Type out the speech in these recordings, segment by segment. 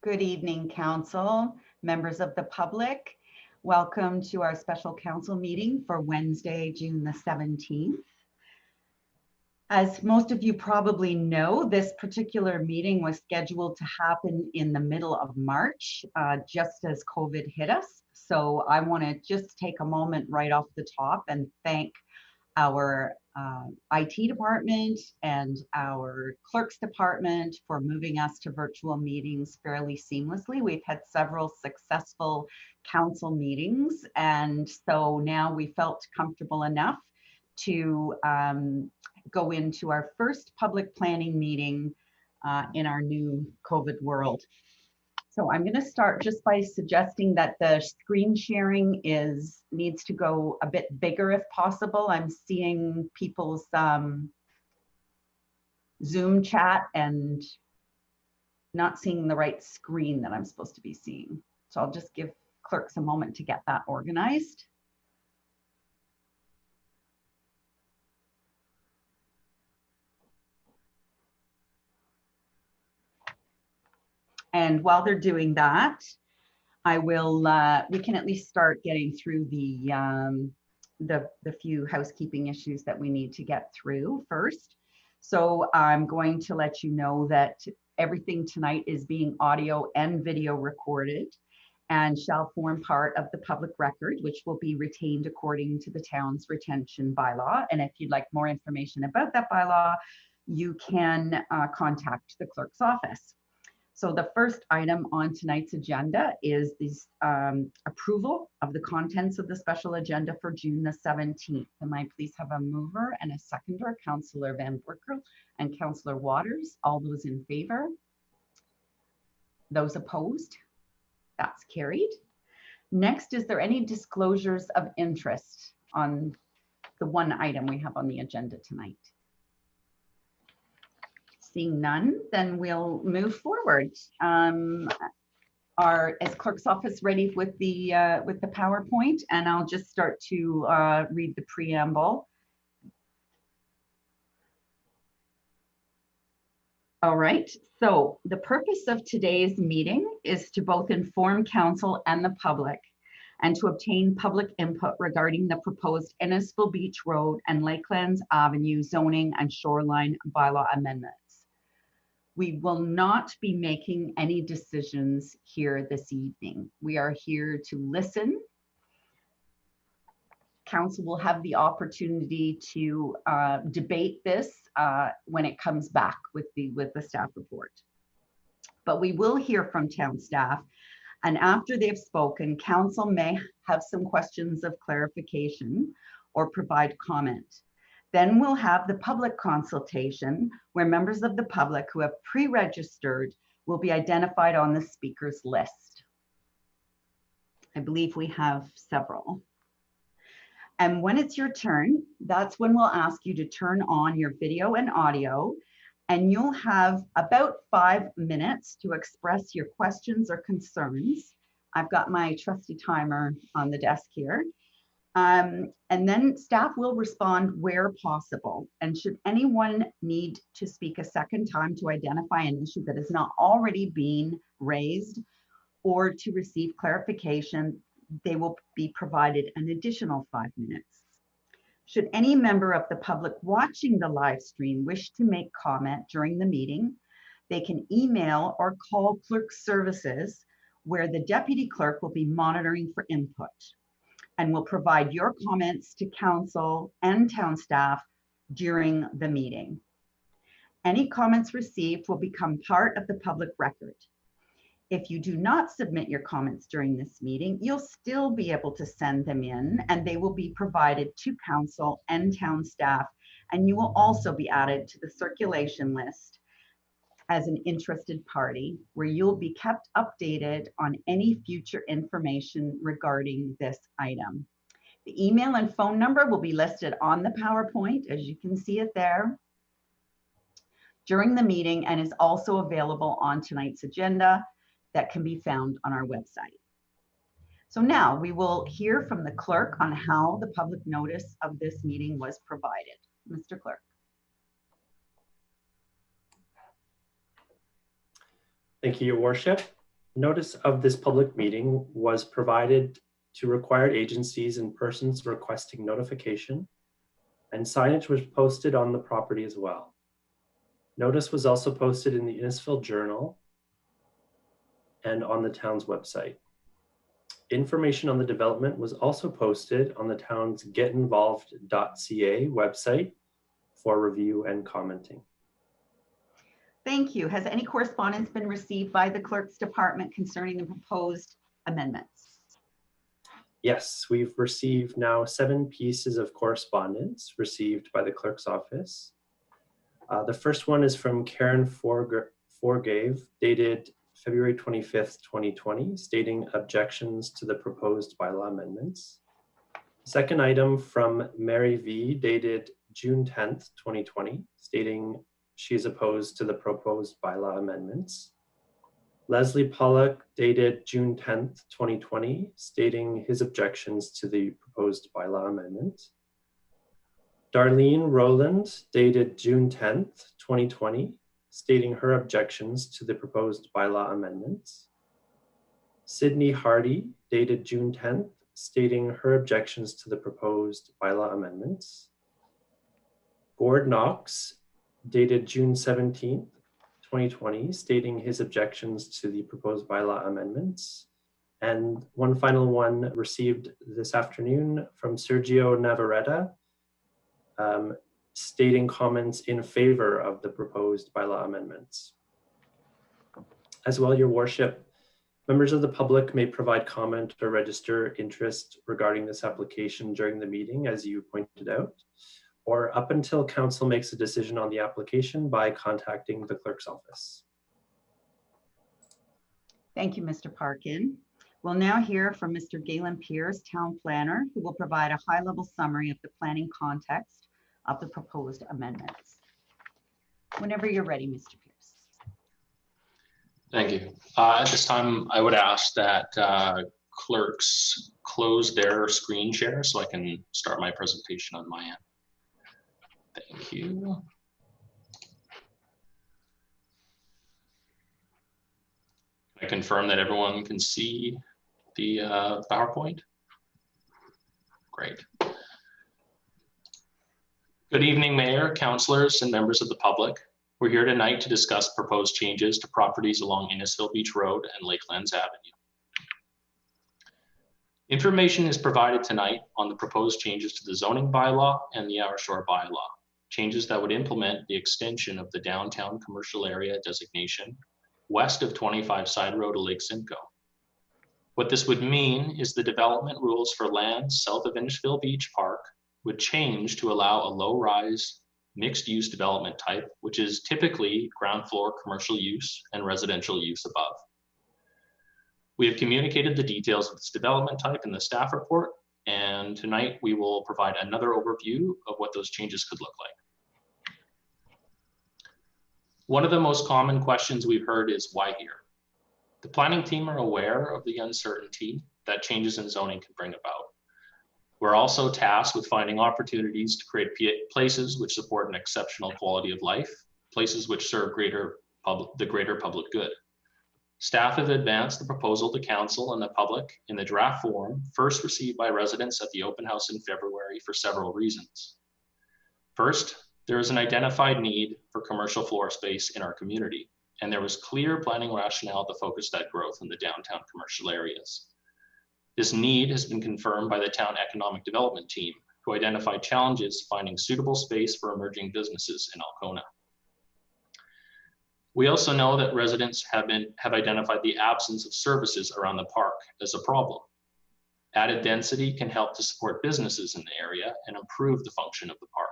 Good evening, Council, members of the public. Welcome to our special council meeting for Wednesday, June the 17th. As most of you probably know, this particular meeting was scheduled to happen in the middle of March, just as COVID hit us. So I want to just take a moment right off the top and thank our IT department and our clerks department for moving us to virtual meetings fairly seamlessly. We've had several successful council meetings, and so now we felt comfortable enough to go into our first public planning meeting in our new COVID world. So I'm going to start just by suggesting that the screen sharing needs to go a bit bigger if possible. I'm seeing people's Zoom chat and not seeing the right screen that I'm supposed to be seeing. So I'll just give clerks a moment to get that organized. And while they're doing that, I will. We can at least start getting through the few housekeeping issues that we need to get through first. So I'm going to let you know that everything tonight is being audio and video recorded and shall form part of the public record, which will be retained according to the town's retention bylaw. And if you'd like more information about that bylaw, you can contact the clerk's office. So the first item on tonight's agenda is this approval of the contents of the special agenda for June the 17th. Am I please have a mover and a seconder, Councillor Van Berkel and Councillor Waters. All those in favor? Those opposed? That's carried. Next, is there any disclosures of interest on the one item we have on the agenda tonight? Seeing none, then we'll move forward. Is clerk's office ready with the PowerPoint? And I'll just start to read the preamble. All right, so the purpose of today's meeting is to both inform council and the public and to obtain public input regarding the proposed Innisfil Beach Road and Lakelands Avenue zoning and shoreline bylaw amendments. We will not be making any decisions here this evening. We are here to listen. Council will have the opportunity to debate this when it comes back with the staff report. But we will hear from town staff, and after they've spoken, council may have some questions of clarification or provide comment. Then we'll have the public consultation where members of the public who have pre-registered will be identified on the speakers list. I believe we have several. And when it's your turn, that's when we'll ask you to turn on your video and audio, and you'll have about 5 minutes to express your questions or concerns. I've got my trusty timer on the desk here. And then staff will respond where possible. And should anyone need to speak a second time to identify an issue that has not already been raised or to receive clarification, they will be provided an additional 5 minutes. Should any member of the public watching the live stream wish to make comment during the meeting, they can email or call clerk services where the deputy clerk will be monitoring for input and will provide your comments to council and town staff during the meeting. Any comments received will become part of the public record. If you do not submit your comments during this meeting, you'll still be able to send them in and they will be provided to council and town staff, and you will also be added to the circulation list as an interested party where you'll be kept updated on any future information regarding this item. The email and phone number will be listed on the PowerPoint, as you can see it there, during the meeting, and is also available on tonight's agenda that can be found on our website. So now we will hear from the clerk on how the public notice of this meeting was provided. Mr. Clerk. Thank you, Your Worship. Notice of this public meeting was provided to required agencies and persons requesting notification, and signage was posted on the property as well. Notice was also posted in the Innisfil Journal and on the town's website. Information on the development was also posted on the town's getinvolved.ca website for review and commenting. Thank you. Has any correspondence been received by the clerk's department concerning the proposed amendments? Yes, we've received now 7 pieces of correspondence received by the clerk's office. The first one is from Karen Forgave, dated February 25th, 2020, stating objections to the proposed bylaw amendments. Second item from Mary V, dated June 10th, 2020, stating she is opposed to the proposed bylaw amendments. Leslie Pollock, dated June 10th, 2020, stating his objections to the proposed bylaw amendment. Darlene Rowland, dated June 10th, 2020, stating her objections to the proposed bylaw amendments. Sydney Hardy, dated June 10th, stating her objections to the proposed bylaw amendments. Gord Knox, dated June 17th, 2020, stating his objections to the proposed bylaw amendments. And one final one received this afternoon from Sergio Navarrete, stating comments in favor of the proposed bylaw amendments. As well, Your Worship, members of the public may provide comment or register interest regarding this application during the meeting, as you pointed out, or up until council makes a decision on the application by contacting the clerk's office. Thank you, Mr. Parkin. We'll now hear from Mr. Galen Pierce, Town Planner, who will provide a high-level summary of the planning context of the proposed amendments. Whenever you're ready, Mr. Pierce. Thank you. At this time, I would ask that clerks close their screen share so I can start my presentation on my end. Thank you. I confirm that everyone can see the PowerPoint. Great. Good evening, Mayor, councillors, and members of the public. We're here tonight to discuss proposed changes to properties along Innisfil Beach Road and Lakelands Avenue. Information is provided tonight on the proposed changes to the zoning bylaw and the Hour Shore bylaw, changes that would implement the extension of the downtown commercial area designation west of 25 Side Road to Lake Simcoe. What this would mean is the development rules for lands south of Innisfil Beach Park would change to allow a low-rise mixed-use development type, which is typically ground floor commercial use and residential use above. We have communicated the details of this development type in the staff report, and tonight we will provide another overview of what those changes could look like. One of the most common questions we've heard is why here? The planning team are aware of the uncertainty that changes in zoning can bring about. We're also tasked with finding opportunities to create places which support an exceptional quality of life, places which serve the greater public good. Staff have advanced the proposal to council and the public in the draft form first received by residents at the open house in February for several reasons. First, there is an identified need for commercial floor space in our community, and there was clear planning rationale to focus that growth in the downtown commercial areas. This need has been confirmed by the town economic development team, who identified challenges finding suitable space for emerging businesses in Alcona. We also know that residents have identified the absence of services around the park as a problem. Added density can help to support businesses in the area and improve the function of the park.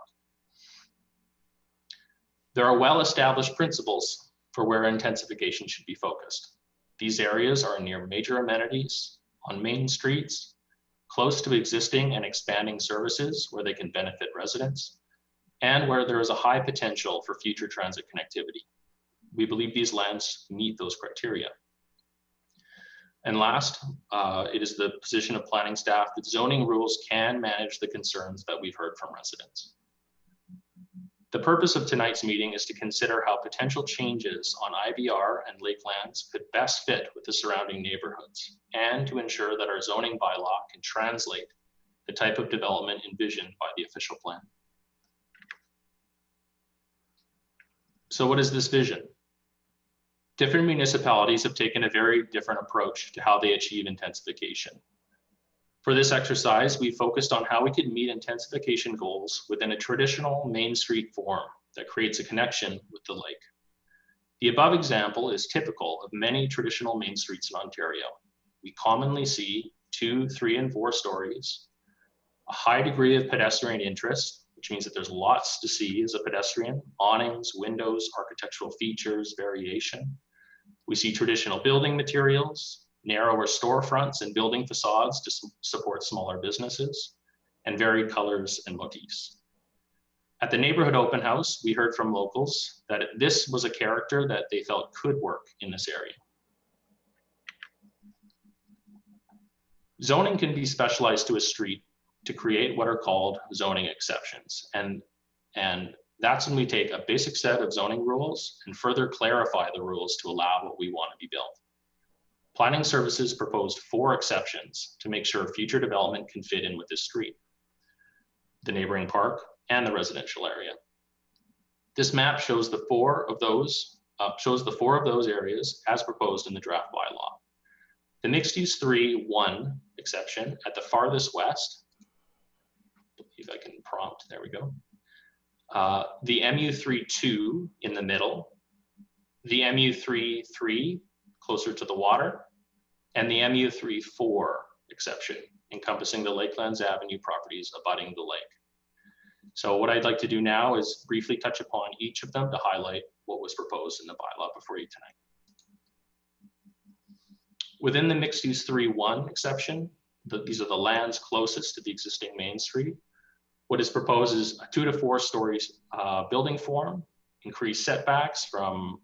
There are well-established principles for where intensification should be focused. These areas are near major amenities, on main streets, close to existing and expanding services where they can benefit residents, and where there is a high potential for future transit connectivity. We believe these lands meet those criteria. And last, it is the position of planning staff that zoning rules can manage the concerns that we've heard from residents. The purpose of tonight's meeting is to consider how potential changes on IVR and lakelands could best fit with the surrounding neighborhoods, and to ensure that our zoning bylaw can translate the type of development envisioned by the official plan. So what is this vision? Different municipalities have taken a very different approach to how they achieve intensification. For this exercise, we focused on how we could meet intensification goals within a traditional Main Street form that creates a connection with the lake. The above example is typical of many traditional main streets in Ontario. We commonly see 2, 3, and 4 stories, a high degree of pedestrian interest, which means that there's lots to see as a pedestrian, awnings, windows, architectural features, variation. We see traditional building materials, narrower storefronts and building facades to support smaller businesses, and varied colors and motifs. At the neighborhood open house, we heard from locals that this was a character that they felt could work in this area. Zoning can be specialized to a street to create what are called zoning exceptions. And that's when we take a basic set of zoning rules and further clarify the rules to allow what we want to be built. Planning Services proposed 4 exceptions to make sure future development can fit in with this street, the neighboring park, and the residential area. This map shows the 4 of those areas as proposed in the draft bylaw. The mixed use 3.1 exception at the farthest west, if I can prompt, there we go. The MU3.2 in the middle, the MU3.3 closer to the water, and the MU3.4 exception, encompassing the Lakelands Avenue properties abutting the lake. So what I'd like to do now is briefly touch upon each of them to highlight what was proposed in the bylaw before you tonight. Within the mixed use 3.1 exception, these are the lands closest to the existing main street. What is proposed is a 2 to 4 stories building form, increased setbacks from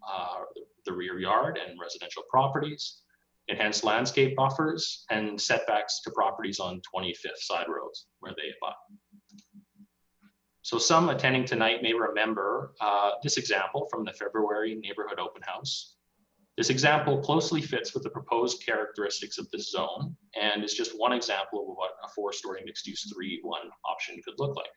the rear yard and residential properties, enhanced landscape buffers, and setbacks to properties on 25th side roads where they abut. So some attending tonight may remember this example from the February neighborhood open house. This example closely fits with the proposed characteristics of this zone and is just one example of what a 4-story mixed-use 3.1 option could look like.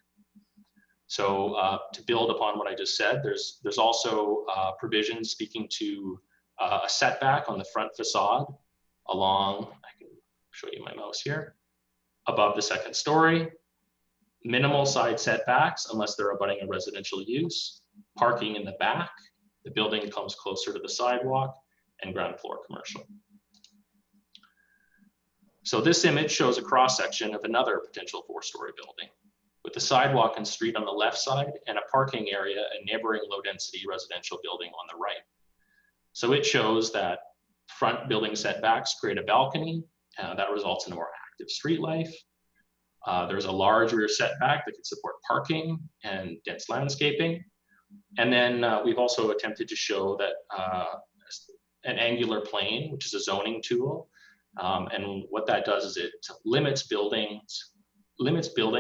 So to build upon what I just said, there's also provisions speaking to a setback on the front facade along, I can show you my mouse here, above the 2nd story, minimal side setbacks unless they're abutting a residential use, parking in the back, the building comes closer to the sidewalk, and ground floor commercial. So this image shows a cross-section of another potential 4-story building, with the sidewalk and street on the left side and a parking area and neighboring low-density residential building on the right. So it shows that front building setbacks create a balcony that results in more active street life. There's a large rear setback that can support parking and dense landscaping. And then we've also attempted to show that an angular plane, which is a zoning tool, and what that does is it limits building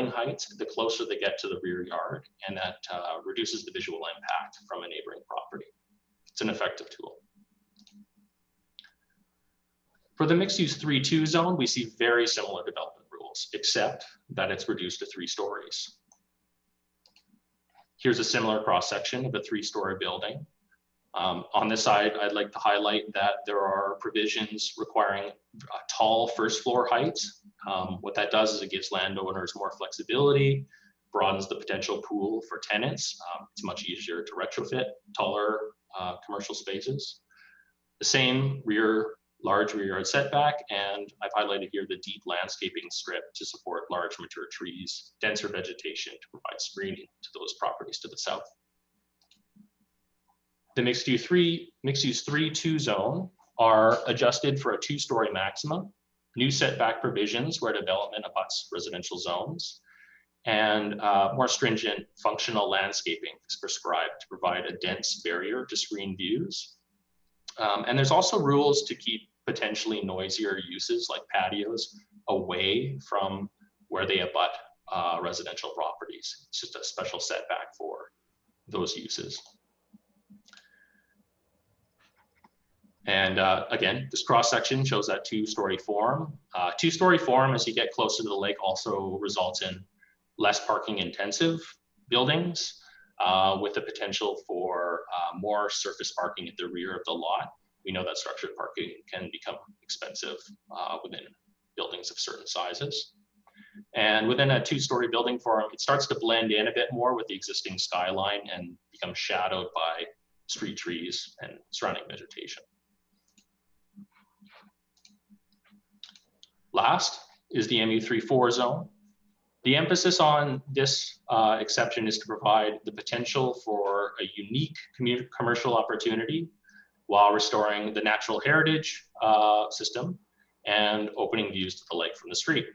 heights the closer they get to the rear yard, and that reduces the visual impact from a neighboring property. It's an effective tool. For the mixed-use 3.2 zone, we see very similar development rules, except that it's reduced to 3 stories. Here's a similar cross-section of a 3-story building. On this side, I'd like to highlight that there are provisions requiring tall first floor heights. What that does is it gives landowners more flexibility, broadens the potential pool for tenants. It's much easier to retrofit taller commercial spaces. The same large rear yard setback, and I've highlighted here the deep landscaping strip to support large mature trees, denser vegetation to provide screening to those properties to the south. The mixed-use 3.2 zone are adjusted for a 2-story maximum, new setback provisions where development abuts residential zones, and more stringent functional landscaping is prescribed to provide a dense barrier to screen views. And there's also rules to keep potentially noisier uses like patios away from where they abut residential properties. It's just a special setback for those uses. And again, this cross section shows that two-story form. Two-story form, as you get closer to the lake, also results in less parking intensive buildings with the potential for more surface parking at the rear of the lot. We know that structured parking can become expensive within buildings of certain sizes. And within a two-story building form, it starts to blend in a bit more with the existing skyline and become shadowed by street trees and surrounding vegetation. Last is the MU34 zone. The emphasis on this exception is to provide the potential for a unique commercial opportunity while restoring the natural heritage system and opening views to the lake from the street.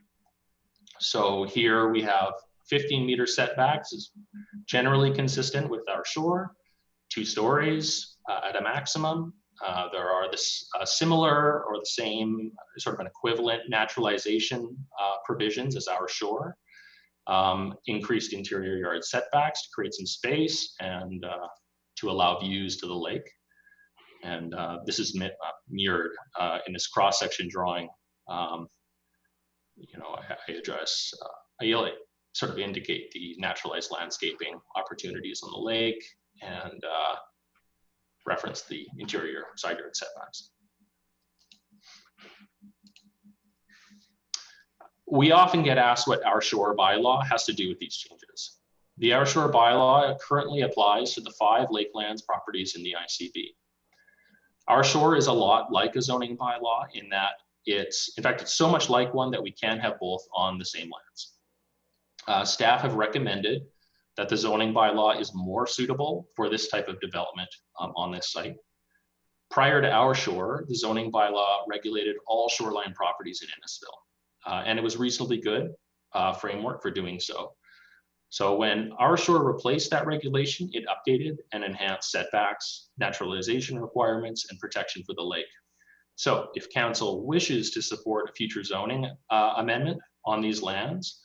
So here we have 15-meter setbacks is generally consistent with our shore, 2 stories at a maximum. There are this similar or the same sort of an equivalent naturalization provisions as our shore. Increased interior yard setbacks to create some space and to allow views to the lake. And this is mirrored in this cross-section drawing. You know, I address, I sort of indicate the naturalized landscaping opportunities on the lake and reference the interior side yard setbacks. We often get asked what our shore bylaw has to do with these changes. The our shore bylaw currently applies to the 5 lakelands properties in the ICB. Our shore is a lot like a zoning bylaw in that in fact, it's so much like one that we can have both on the same lands. Staff have recommended that the zoning bylaw is more suitable for this type of development on this site. Prior to our shore, the zoning bylaw regulated all shoreline properties in Innisfil, and it was reasonably good framework for doing so. So when our shore replaced that regulation, it updated and enhanced setbacks, naturalization requirements, and protection for the lake. So if council wishes to support a future zoning amendment on these lands,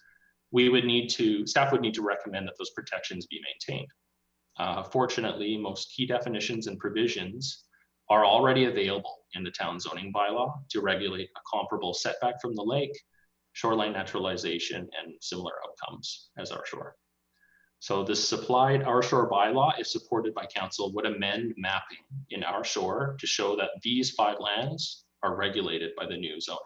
staff would need to recommend that those protections be maintained. Fortunately, most key definitions and provisions are already available in the town zoning bylaw to regulate a comparable setback from the lake, shoreline naturalization, and similar outcomes as our shore. So the supplied our shore bylaw, if supported by council, would amend mapping in our shore to show that these 5 lands are regulated by the new zoning.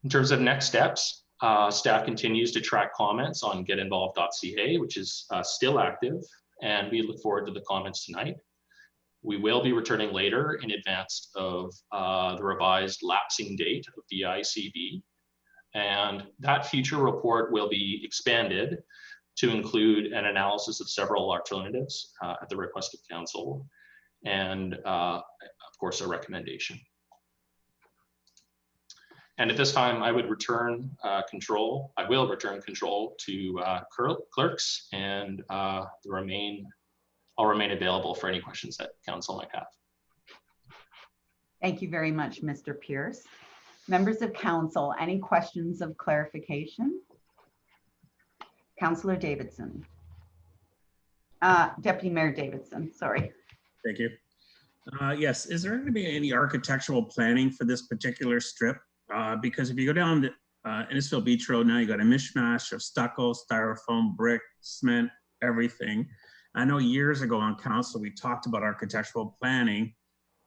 In terms of next steps, staff continues to track comments on getinvolved.ca, which is still active, and we look forward to the comments tonight. We will be returning later in advance of the revised lapsing date of the ICB. And that future report will be expanded to include an analysis of several alternatives at the request of council and of course a recommendation. And at this time I would return control. I will return control to clerks and I'll remain available for any questions that council might have. Thank you very much, Mr. Pierce. Members of council, any questions of clarification? Councillor Davidson. Deputy Mayor Davidson, sorry. Thank you. Yes, is there going to be any architectural planning for this particular strip? Because if you go down to Innisfil Beach Road now, you got a mishmash of stucco, styrofoam, brick, cement, everything. I know years ago on council, we talked about architectural planning.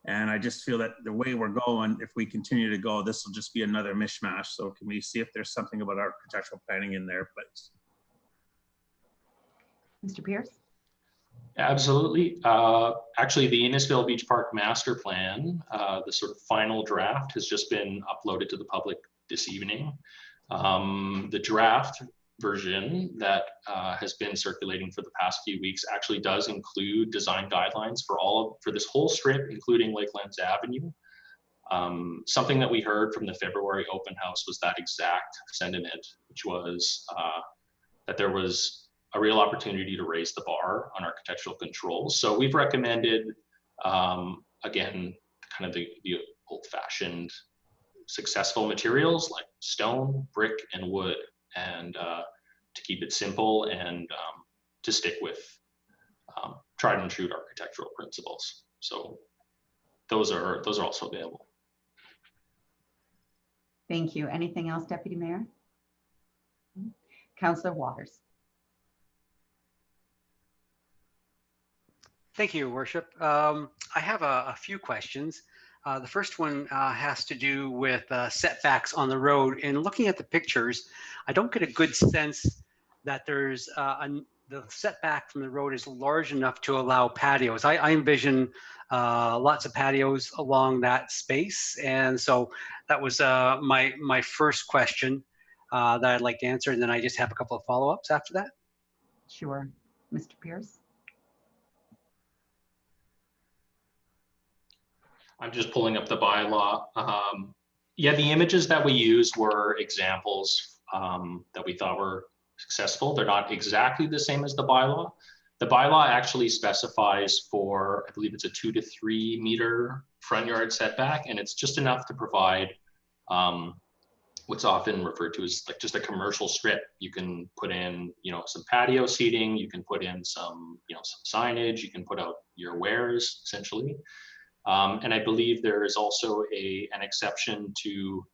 And I just feel that the way we're going, if we continue to go, this will just be another mishmash. So can we see if there's something about architectural planning in there, please? Mr. Pierce? Absolutely. Actually, the Innisfil Beach Park Master Plan, the sort of final draft has just been uploaded to the public this evening. The draft version that has been circulating for the past few weeks actually does include design guidelines for this whole strip, including Lakelands Avenue. Something that we heard from the February open house was that exact sentiment, which was that there was a real opportunity to raise the bar on architectural controls. So we've recommended, again, kind of the old-fashioned successful materials like stone, brick, and wood. And to keep it simple and to stick with tried and true architectural principles. So those are also available. Thank you. Anything else, Deputy Mayor? Councillor Waters. Thank you, Your Worship. I have a few questions. The first one has to do with setbacks on the road. And looking at the pictures, I don't get a good sense that there's the setback from the road is large enough to allow patios. I envision lots of patios along that space. And so that was my first question that I'd like to answer. And then I just have a couple of follow-ups after that. Sure. Mr. Pierce? I'm just pulling up the bylaw. Yeah, the images that we used were examples that we thought were successful. They're not exactly the same as the bylaw. The bylaw actually specifies for, I believe it's a 2 to 3 meter front yard setback, and it's just enough to provide what's often referred to as like just a commercial strip. You can put in, some patio seating, you can put in some, some signage, you can put out your wares essentially. And I believe there is also an exception to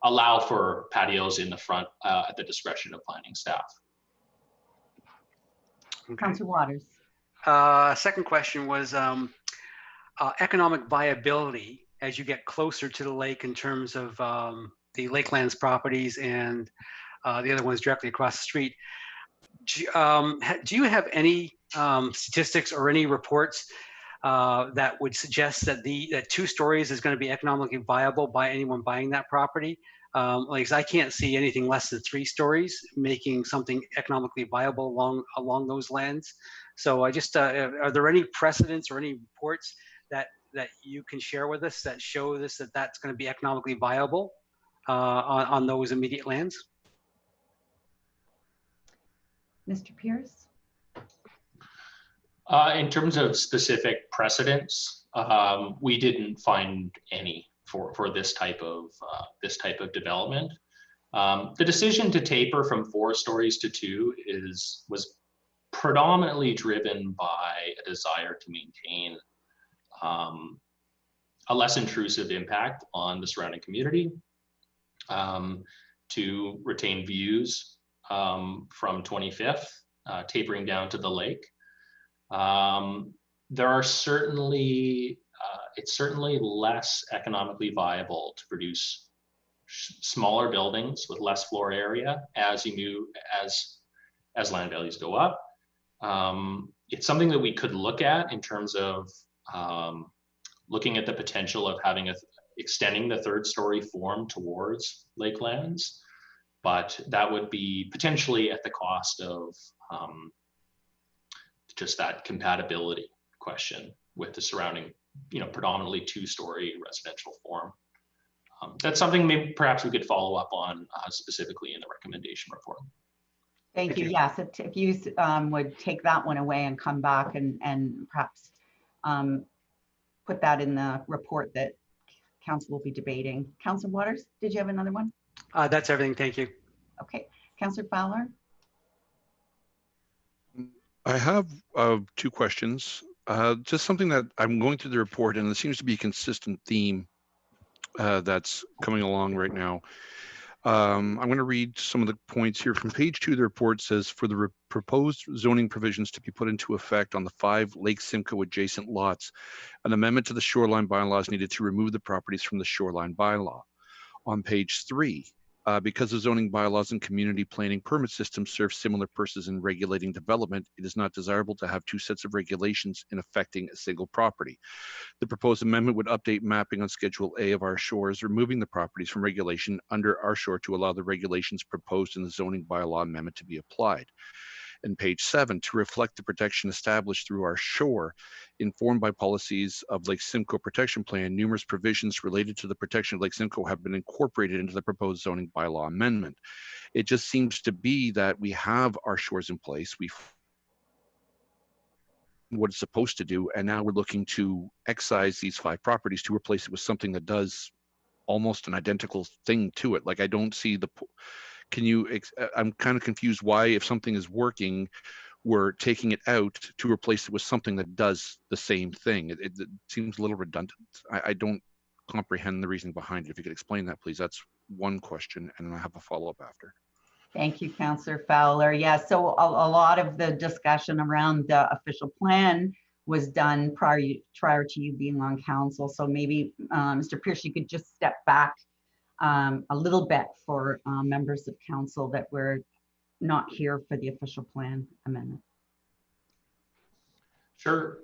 allow for patios in the front at the discretion of planning staff. Okay. Councillor Waters. Second question was economic viability as you get closer to the lake in terms of the Lakelands properties and the other ones directly across the street. Do you have any statistics or any reports that would suggest that that 2 stories is going to be economically viable by anyone buying that property? Like I can't see anything less than 3 stories making something economically viable along those lands. So I just are there any precedents or any reports that you can share with us that show this that's going to be economically viable on those immediate lands? Mr. Pierce? In terms of specific precedents, we didn't find any for this type of development. The decision to taper from 4 stories to 2 was predominantly driven by a desire to maintain a less intrusive impact on the surrounding community, to retain views from 25th, tapering down to the lake. There are certainly, it's certainly less economically viable to produce smaller buildings with less floor area as as land values go up. It's something that we could look at in terms of looking at the potential of extending the 3rd story form towards Lakelands, but that would be potentially at the cost of just that compatibility question with the surrounding, predominantly 2-story residential form. That's something maybe perhaps we could follow up on specifically in the recommendation report. Thank you. Yes, if you would take that one away and come back and perhaps put that in the report that council will be debating. Councillor Waters, did you have another one? That's everything. Thank you. Okay. Councillor Fowler? I have 2 questions. Just something that I'm going through the report, and it seems to be a consistent theme that's coming along right now. I'm going to read some of the points here from page 2 of the report. Says, for the proposed zoning provisions to be put into effect on the 5 Lake Simcoe adjacent lots, an amendment to the shoreline bylaws needed to remove the properties from the shoreline bylaw. On page 3, because the zoning bylaws and community planning permit systems serve similar purposes in regulating development, it is not desirable to have 2 sets of regulations in affecting a single property. The proposed amendment would update mapping on Schedule A of our shores, removing the properties from regulation under our shore to allow the regulations proposed in the zoning bylaw amendment to be applied. And page 7, to reflect the protection established through our shore, informed by policies of Lake Simcoe Protection Plan, numerous provisions related to the protection of Lake Simcoe have been incorporated into the proposed zoning bylaw amendment. It just seems to be that we have our shores in place. What it's supposed to do, and now we're looking to excise these 5 properties to replace it with something that does almost an identical thing to it. Like, I don't see can you, I'm kind of confused why, if something is working, we're taking it out to replace it with something that does the same thing. It seems a little redundant. I don't comprehend the reasoning behind it. If you could explain that, please. That's one question, and I have a follow-up after. Thank you, Councillor Fowler. Yeah, so a lot of the discussion around the official plan was done prior to you being on council. So maybe, Mr. Pierce, you could just step back a little bit for members of council that were not here for the official plan amendment. Sure.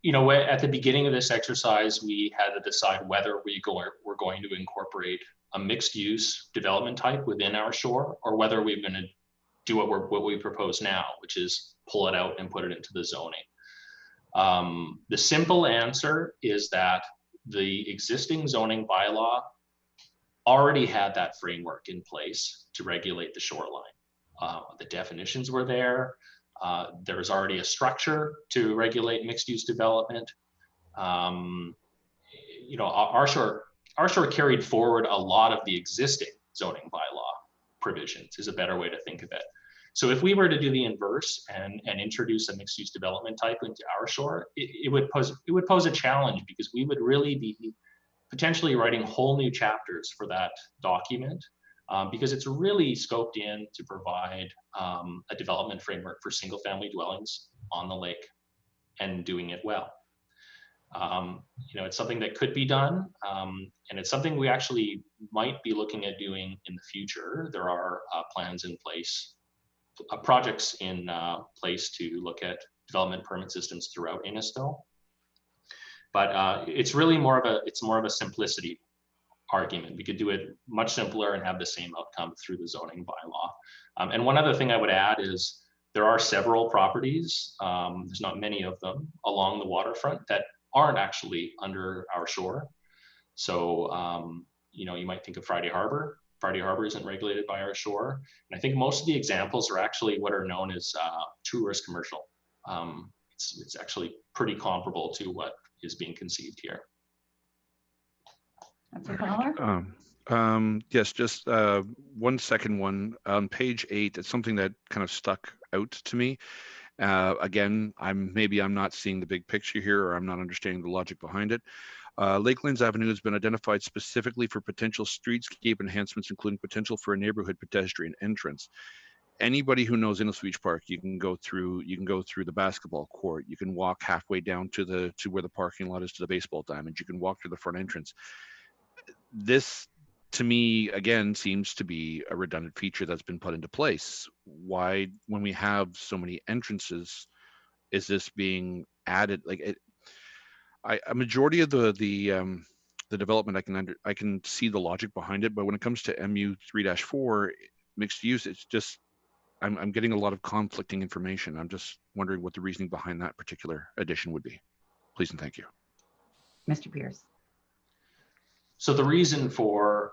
You know, at the beginning of this exercise, we had to decide whether we're going to incorporate a mixed use development type within our shore, or whether we're going to do what we propose now, which is pull it out and put it into the zoning. The simple answer is that the existing zoning bylaw already had that framework in place to regulate the shoreline. The definitions were there. There was already a structure to regulate mixed-use development. You know, our shore carried forward a lot of the existing zoning bylaw provisions, is a better way to think of it. So if we were to do the inverse and introduce a mixed-use development type into our shore, it would pose a challenge, because we would really be potentially writing whole new chapters for that document. Because it's really scoped in to provide a development framework for single family dwellings on the lake and doing it well. You know, it's something that could be done, and it's something we actually might be looking at doing in the future. There are plans in place, projects in place to look at development permit systems throughout Innisfil. But it's really more of a simplicity argument. We could do it much simpler and have the same outcome through the zoning bylaw. And one other thing I would add is there are several properties, there's not many of them, along the waterfront that aren't actually under our shore. So, you know, you might think of Friday Harbor. Friday Harbor isn't regulated by our shore. And I think most of the examples are actually what are known as tourist commercial. It's actually pretty comparable to what is being conceived here. Yes, just one second one. On page 8, it's something that kind of stuck out to me. Again, maybe I'm not seeing the big picture here, or I'm not understanding the logic behind it. Lakelands Avenue has been identified specifically for potential streetscape enhancements, including potential for a neighborhood pedestrian entrance. Anybody who knows Innisfil Beach Park, you can go through the basketball court, you can walk halfway down to where the parking lot is, to the baseball diamond, you can walk to the front entrance. This, to me, again, seems to be a redundant feature that's been put into place. Why, when we have so many entrances, is this being added? Like, a majority of the development, I can see the logic behind it, but when it comes to MU 3-4 mixed use, it's just I'm getting a lot of conflicting information. I'm just wondering what the reasoning behind that particular addition would be. Please and thank you. Mr. Pierce. So the reason for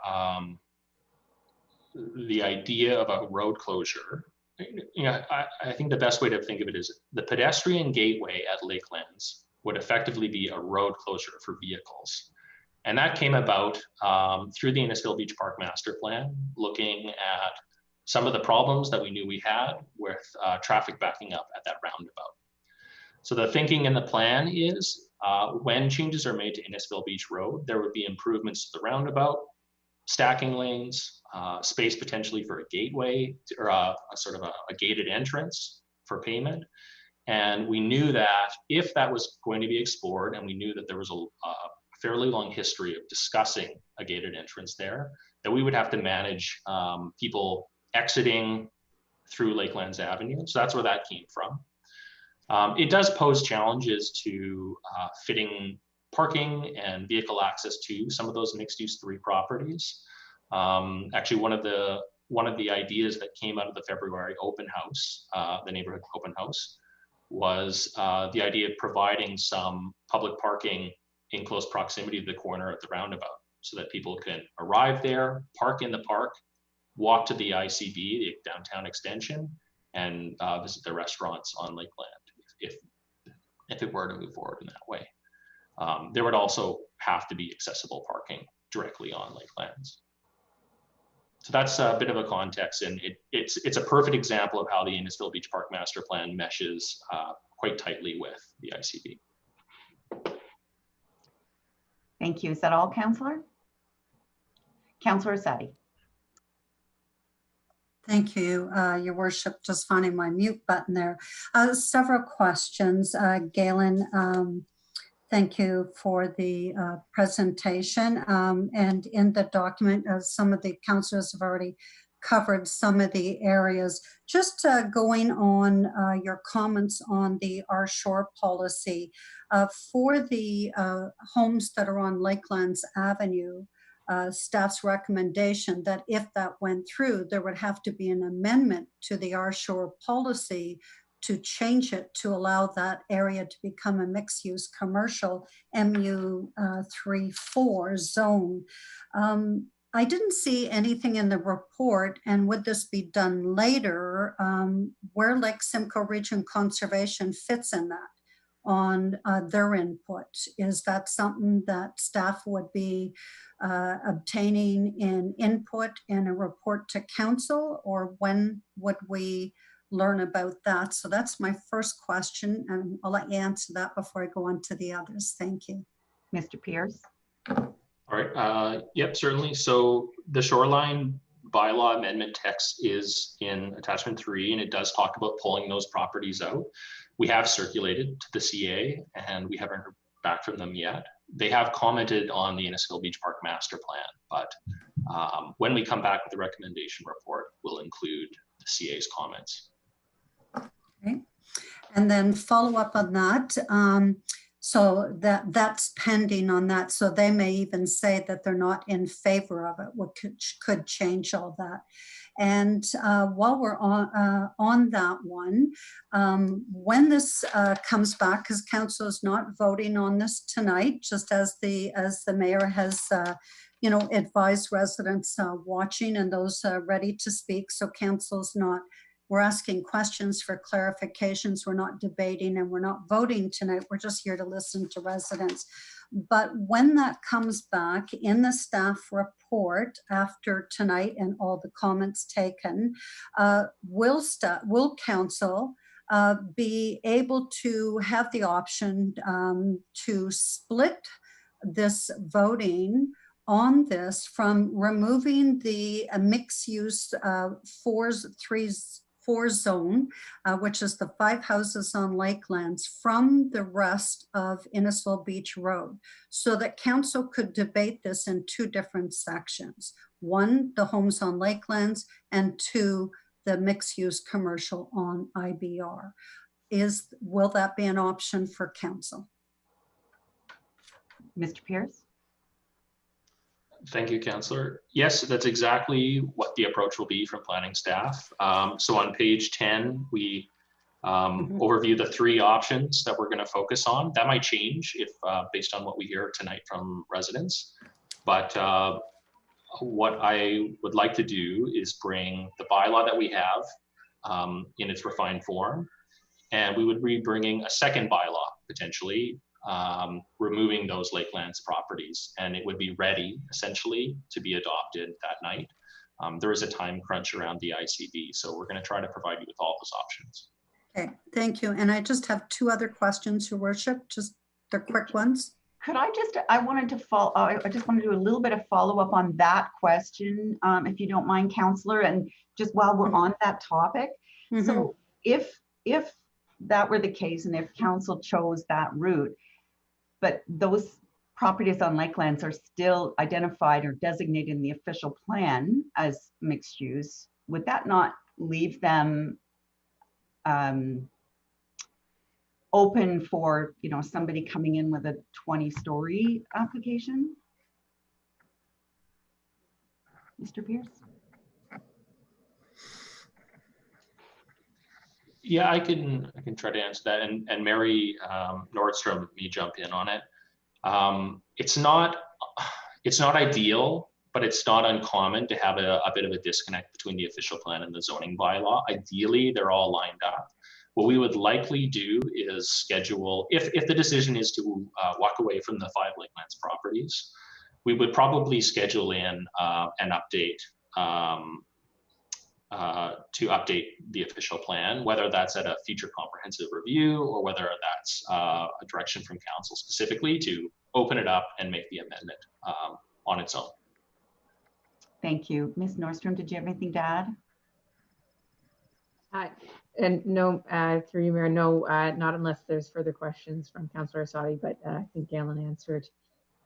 the idea of a road closure, you know, I think the best way to think of it is the pedestrian gateway at Lakelands would effectively be a road closure for vehicles. And that came about through the Innisfil Beach Park Master Plan, looking at some of the problems that we knew we had with traffic backing up at that roundabout. So the thinking in the plan is when changes are made to Innisfil Beach Road, there would be improvements to the roundabout, stacking lanes, space potentially for a gateway, or a sort of a gated entrance for payment. And we knew that if that was going to be explored, and we knew that there was a fairly long history of discussing a gated entrance there, that we would have to manage people exiting through Lakelands Avenue. So that's where that came from. It does pose challenges to fitting parking and vehicle access to some of those mixed-use 3 properties. Actually, one of the ideas that came out of the February open house, the neighborhood open house, was the idea of providing some public parking in close proximity to the corner at the roundabout, so that people can arrive there, park in the park, walk to the ICB, the downtown extension, and visit the restaurants on Lakeland, if it were to move forward in that way. There would also have to be accessible parking directly on Lakelands. So that's a bit of a context, and it's a perfect example of how the Innisfil Beach Park Master Plan meshes quite tightly with the ICB. Thank you. Is that all, Councillor? Councillor Sadi. Thank you, Your Worship. Just finding my mute button there. Several questions. Galen, thank you for the presentation. And in the document, some of the councillors have already covered some of the areas. Just going on your comments on the Our Shore policy, for the homes that are on Lakelands Avenue, staff's recommendation that if that went through, there would have to be an amendment to the Our Shore policy to change it to allow that area to become a mixed-use commercial MU34 zone. I didn't see anything in the report, and would this be done later, where Lake Simcoe Region Conservation fits in that on their input? Is that something that staff would be obtaining in input in a report to council, or when would we learn about that? So that's my first question, and I'll let you answer that before I go on to the others. Thank you. Mr. Pierce. All right, yep, certainly. So the shoreline bylaw amendment text is in attachment 3, and it does talk about pulling those properties out. We have circulated to the CA, and we haven't heard back from them yet. They have commented on the Innisfil Beach Park Master Plan, but when we come back with the recommendation report, we'll include the CA's comments. Okay, and then follow up on that. So that's pending on that. So they may even say that they're not in favor of it, what could change all that. And while we're on that one, when this comes back, because council is not voting on this tonight, just as the mayor has advised residents watching and those ready to speak. So council's not. We're asking questions for clarifications. We're not debating and we're not voting tonight. We're just here to listen to residents. But when that comes back in the staff report after tonight and all the comments taken, will council be able to have the option to split this voting on this from removing the mixed use 4 zone, which is the 5 houses on Lakelands, from the rest of Innisfil Beach Road, so that council could debate this in 2 different sections. 1, the homes on Lakelands, and 2, the mixed-use commercial on IBR. Will that be an option for council? Mr. Pierce? Thank you, Councillor. Yes, that's exactly what the approach will be from planning staff. So on page 10, we overview the 3 options that we're going to focus on. That might change if based on what we hear tonight from residents. But what I would like to do is bring the bylaw that we have in its refined form, and we would be bringing a second bylaw potentially, removing those Lakelands properties, and it would be ready essentially to be adopted that night. There is a time crunch around the ICB, so we're going to try to provide you with all those options. Okay, thank you. And I just have 2 other questions, Your Worship, just they're quick ones. Could I just wanted to do a little bit of follow up on that question, if you don't mind, Councillor, and just while we're on that topic. So if that were the case, and if council chose that route, but those properties on Lakelands are still identified or designated in the official plan as mixed use, would that not leave them open for somebody coming in with a 20-story application? Mr. Pierce? Yeah, I can try to answer that, and Mary Nordstrom may jump in on it. It's not ideal, but it's not uncommon to have a bit of a disconnect between the official plan and the zoning bylaw. Ideally, they're all lined up. What we would likely do is schedule, if the decision is to walk away from the 5 Lakelands properties, we would probably schedule in an update to update the official plan, whether that's at a future comprehensive review or whether that's a direction from council specifically to open it up and make the amendment on its own. Thank you. Ms. Nordstrom, did you have anything to add? And no, through you, Mayor, no, not unless there's further questions from Councillor Asadi, but I think Galen answered.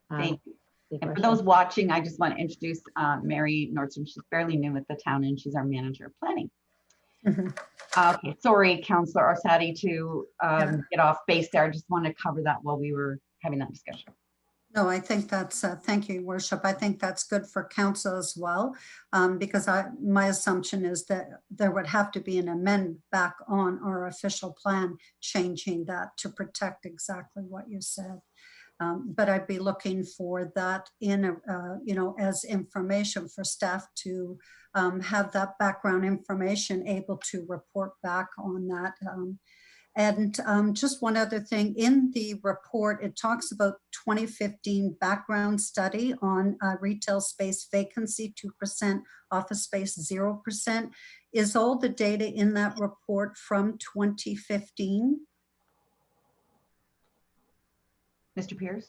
Thank you. the And for question. those watching, I just want to introduce Mary Nordstrom. She's fairly new at the town and she's our manager of planning. Mhm. Okay, sorry, Councillor Asadi, to get off base there. I just want to cover that while we were having that discussion. No, I think that's, thank you, Worship. I think that's good for council as well, because my assumption is that there would have to be an amendment back on our official plan, changing that to protect exactly what you said. But I'd be looking for that in, as information for staff to have that background information able to report back on that. And just one other thing, in the report, it talks about 2015 background study on retail space vacancy, 2%, office space, 0%. Is all the data in that report from 2015? Mr. Pierce?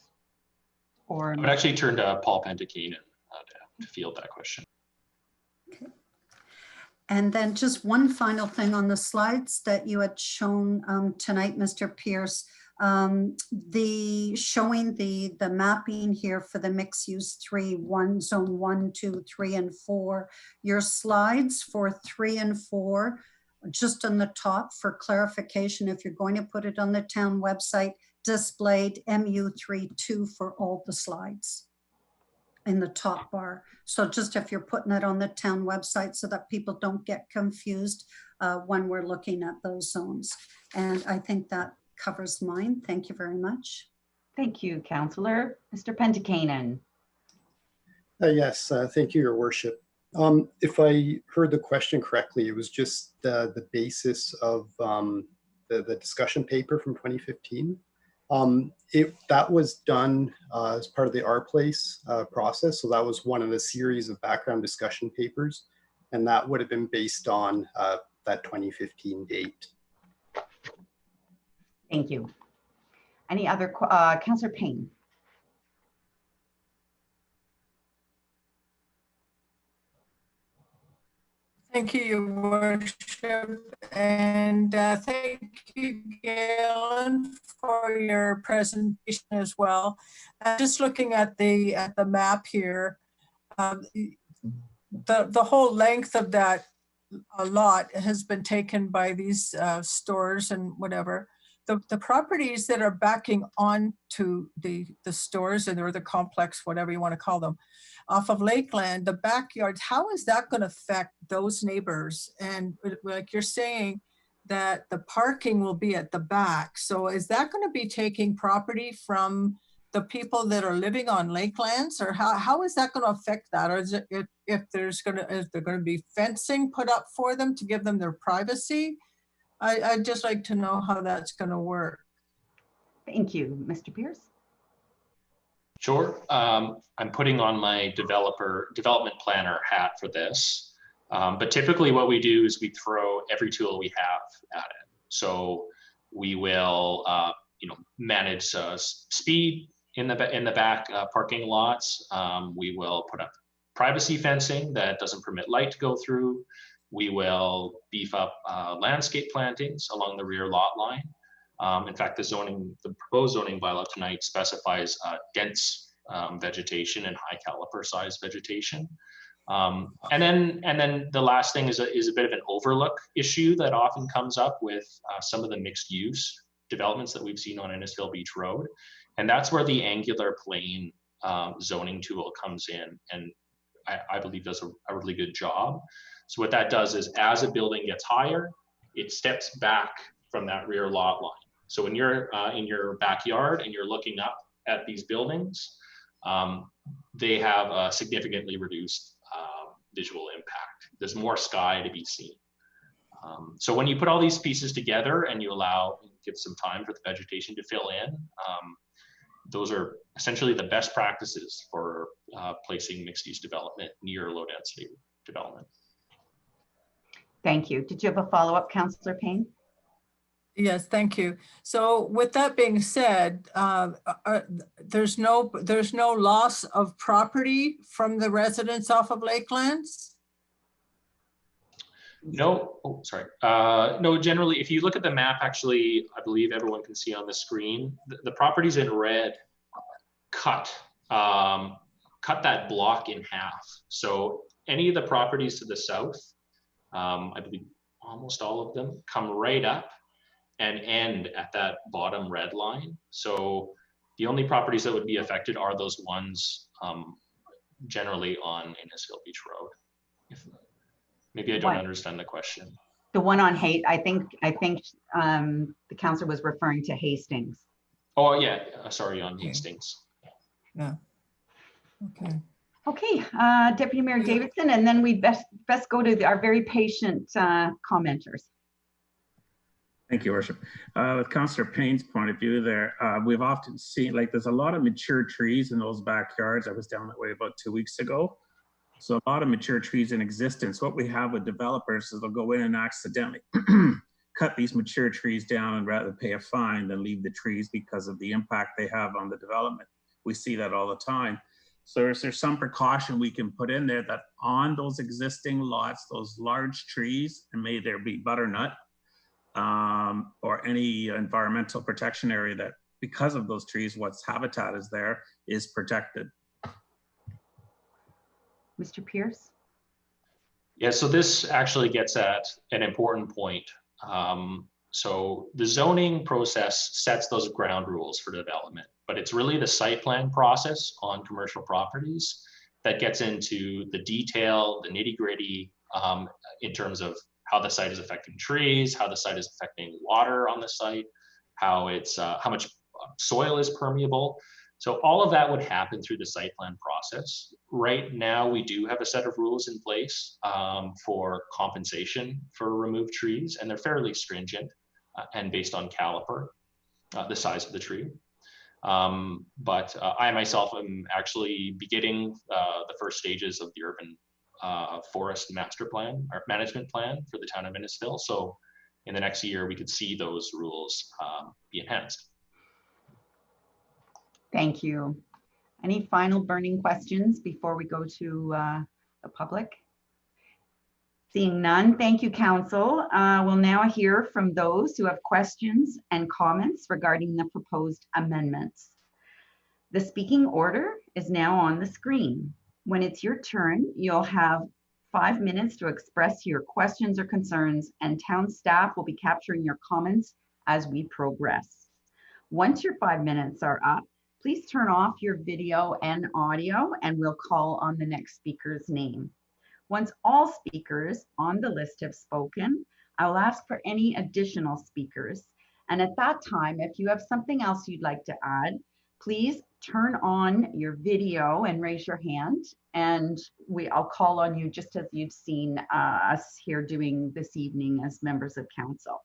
Or I would actually turn to Paul Penticane to field that question. Okay. And then just one final thing on the slides that you had shown tonight, Mr. Pierce, showing the mapping here for the mixed use 3, zone 1, 2, 3, and 4. Your slides for 3 and 4, just on the top for clarification, if you're going to put it on the town website, displayed MU32 for all the slides in the top bar. So just if you're putting it on the town website so that people don't get confused when we're looking at those zones. And I think that covers mine. Thank you very much. Thank you, Councillor. Mr. Penticane. Yes, thank you, Your Worship. If I heard the question correctly, it was just the basis of the discussion paper from 2015. That was done as part of the Our Place process. So that was one of the series of background discussion papers. And that would have been based on that 2015 date. Thank you. Any other, Councillor Payne? Thank you, Your Worship, and thank you, Galen, for your presentation as well. Just looking at the map here, the whole length of that lot has been taken by these stores and whatever. The properties that are backing onto the stores or the complex, whatever you want to call them, off of Lakeland, the backyards, how is that going to affect those neighbors? And like you're saying that the parking will be at the back. So is that going to be taking property from the people that are living on Lakelands, or how is that going to affect that? Or is it if there's going to be fencing put up for them to give them their privacy? I'd just like to know how that's going to work. Thank you, Mr. Pierce. Sure. I'm putting on my development planner hat for this. But typically what we do is we throw every tool we have at it. So we will, manage speed in the back parking lots. We will put up privacy fencing that doesn't permit light to go through. We will beef up landscape plantings along the rear lot line. In fact, the proposed zoning bylaw tonight specifies dense vegetation and high caliper size vegetation. And then the last thing is a bit of an overlook issue that often comes up with some of the mixed use developments that we've seen on Innisfil Beach Road. And that's where the angular plane zoning tool comes in, and I believe does a really good job. So what that does is as a building gets higher, it steps back from that rear lot line. So when you're in your backyard and you're looking up at these buildings, they have a significantly reduced visual impact. There's more sky to be seen. So when you put all these pieces together and you give some time for the vegetation to fill in, those are essentially the best practices for placing mixed use development near low density development. Thank you. Did you have a follow-up, Councillor Payne? Yes, thank you. So with that being said, there's no loss of property from the residents off of Lakelands? No, oh, sorry. No, generally, if you look at the map, actually, I believe everyone can see on the screen, the properties in red cut that block in half. So any of the properties to the south, I believe almost all of them, come right up and end at that bottom red line. So the only properties that would be affected are those ones generally on Innisfil Beach Road. Maybe I don't understand the question. The one on Haight, I think the councillor was referring to Hastings. Oh yeah, sorry, on Hastings. Yeah. Okay. Okay, Deputy Mayor Davidson, and then we best go to our very patient commenters. Thank you, Worship. With Councillor Payne's point of view there, we've often seen, like, there's a lot of mature trees in those backyards. I was down that way about 2 weeks ago. So a lot of mature trees in existence. What we have with developers is they'll go in and accidentally cut these mature trees down and rather pay a fine than leave the trees because of the impact they have on the development. We see that all the time. So is there some precaution we can put in there that on those existing lots, those large trees, and may there be butternut or any environmental protection area that because of those trees, what's habitat is there is protected? Mr. Pierce? Yeah, so this actually gets at an important point. So the zoning process sets those ground rules for development, but it's really the site plan process on commercial properties that gets into the detail, the nitty-gritty in terms of how the site is affecting trees, how the site is affecting water on the site, how much soil is permeable. So all of that would happen through the site plan process. Right now, we do have a set of rules in place for compensation for removed trees, and they're fairly stringent and based on caliper, the size of the tree. But I myself am actually beginning the first stages of the urban forest master plan or management plan for the town of Innisfil. So in the next year, we could see those rules be enhanced. Thank you. Any final burning questions before we go to the public? Seeing none, thank you, Council. We'll now hear from those who have questions and comments regarding the proposed amendments. The speaking order is now on the screen. When it's your turn, you'll have 5 minutes to express your questions or concerns, and town staff will be capturing your comments as we progress. Once your 5 minutes are up, please turn off your video and audio, and we'll call on the next speaker's name. Once all speakers on the list have spoken, I'll ask for any additional speakers. And at that time, if you have something else you'd like to add, please turn on your video and raise your hand, and I'll call on you just as you've seen us here doing this evening as members of council.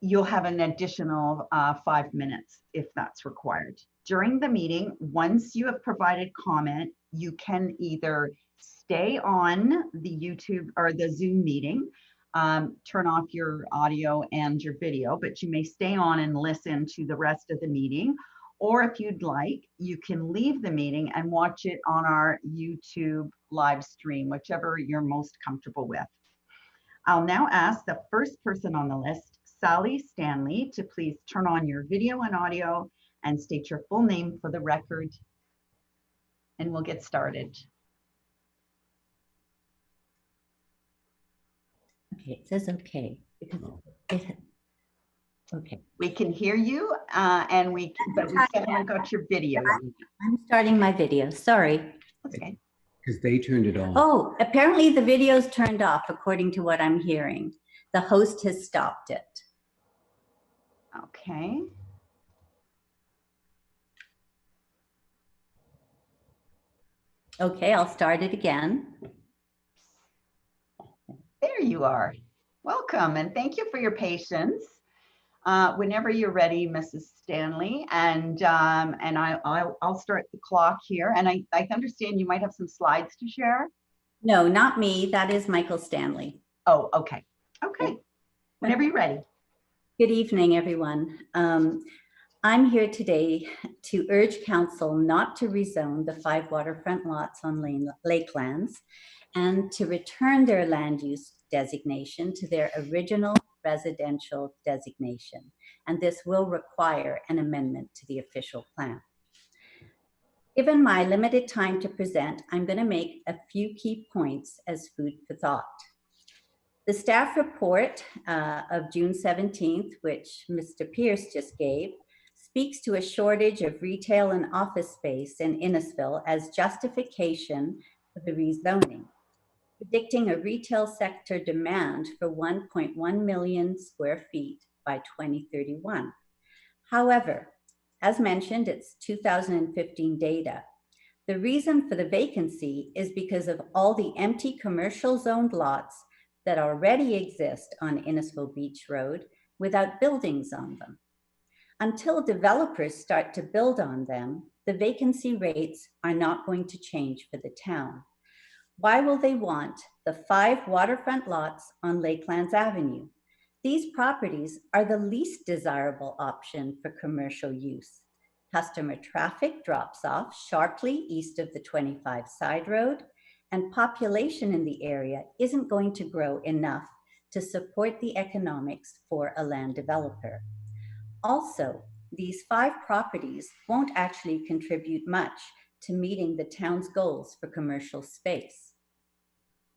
You'll have an additional 5 minutes if that's required. During the meeting, once you have provided comment, you can either stay on the YouTube or the Zoom meeting, turn off your audio and your video, but you may stay on and listen to the rest of the meeting. Or if you'd like, you can leave the meeting and watch it on our YouTube live stream, whichever you're most comfortable with. I'll now ask the first person on the list, Sally Stanley, to please turn on your video and audio and state your full name for the record, and we'll get started. Okay, it says okay because okay. We can hear you, but we haven't got your video. I'm starting my video. Sorry. Okay. Because they turned it on. Oh, apparently the video's turned off, according to what I'm hearing. The host has stopped it. Okay. Okay, I'll start it again. There you are. Welcome, and thank you for your patience. Whenever you're ready, Mrs. Stanley, and I'll start the clock here. And I understand you might have some slides to share. No, not me. That is Michael Stanley. Oh, okay. Okay. Whenever you're ready. Good evening, everyone. I'm here today to urge council not to rezone the 5 waterfront lots on Lakelands and to return their land use designation to their original residential designation. And this will require an amendment to the official plan. Given my limited time to present, I'm going to make a few key points as food for thought. The staff report of June 17th, which Mr. Pierce just gave, speaks to a shortage of retail and office space in Innisfil as justification for the rezoning, predicting a retail sector demand for 1.1 million square feet by 2031. However, as mentioned, it's 2015 data. The reason for the vacancy is because of all the empty commercial zoned lots that already exist on Innisfil Beach Road without buildings on them. Until developers start to build on them, the vacancy rates are not going to change for the town. Why will they want the 5 waterfront lots on Lakelands Avenue? These properties are the least desirable option for commercial use. Customer traffic drops off sharply east of the 25 side road, and population in the area isn't going to grow enough to support the economics for a land developer. Also, these 5 properties won't actually contribute much to meeting the town's goals for commercial space.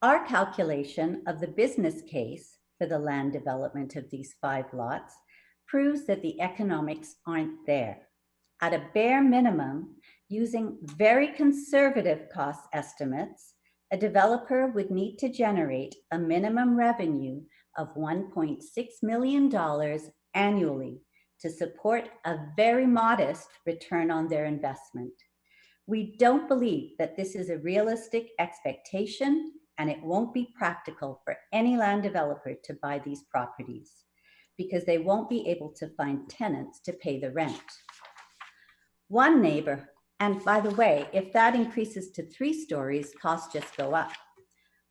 Our calculation of the business case for the land development of these 5 lots proves that the economics aren't there. At a bare minimum, using very conservative cost estimates, a developer would need to generate a minimum revenue of $1.6 million annually to support a very modest return on their investment. We don't believe that this is a realistic expectation, and it won't be practical for any land developer to buy these properties because they won't be able to find tenants to pay the rent. One neighbor, and by the way, if that increases to 3 stories, costs just go up.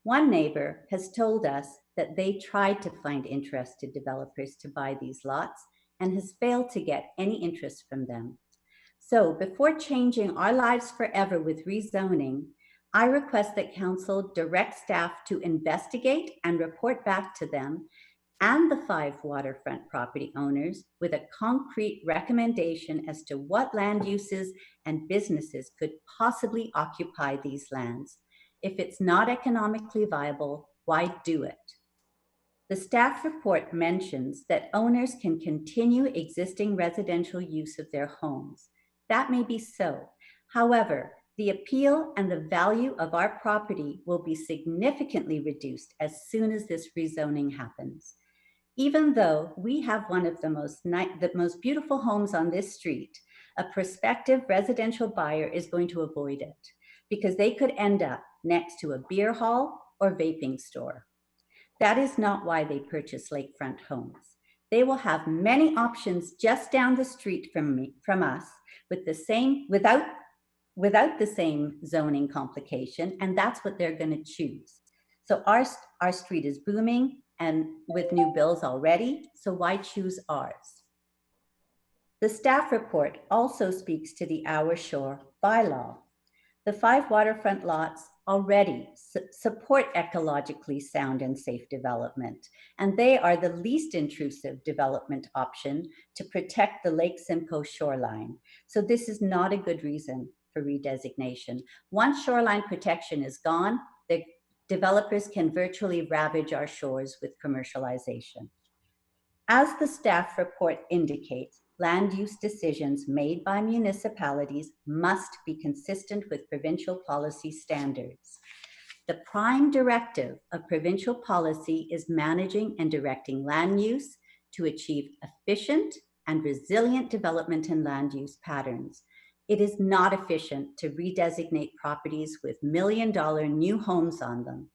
One neighbor has told us that they tried to find interested developers to buy these lots and has failed to get any interest from them. So before changing our lives forever with rezoning, I request that council direct staff to investigate and report back to them and the 5 waterfront property owners with a concrete recommendation as to what land uses and businesses could possibly occupy these lands. If it's not economically viable, why do it? The staff report mentions that owners can continue existing residential use of their homes. That may be so. However, the appeal and the value of our property will be significantly reduced as soon as this rezoning happens. Even though we have one of the most beautiful homes on this street, a prospective residential buyer is going to avoid it because they could end up next to a beer hall or vaping store. That is not why they purchase lakefront homes. They will have many options just down the street from us with the same, without the same zoning complication, and that's what they're going to choose. So our street is booming and with new bills already, so why choose ours? The staff report also speaks to the Our Shore bylaw. The 5 waterfront lots already support ecologically sound and safe development, and they are the least intrusive development option to protect the Lake Simcoe shoreline. So this is not a good reason for redesignation. Once shoreline protection is gone, the developers can virtually ravage our shores with commercialization. As the staff report indicates, land use decisions made by municipalities must be consistent with provincial policy standards. The prime directive of provincial policy is managing and directing land use to achieve efficient and resilient development and land use patterns. It is not efficient to redesignate properties with million-dollar new homes on them.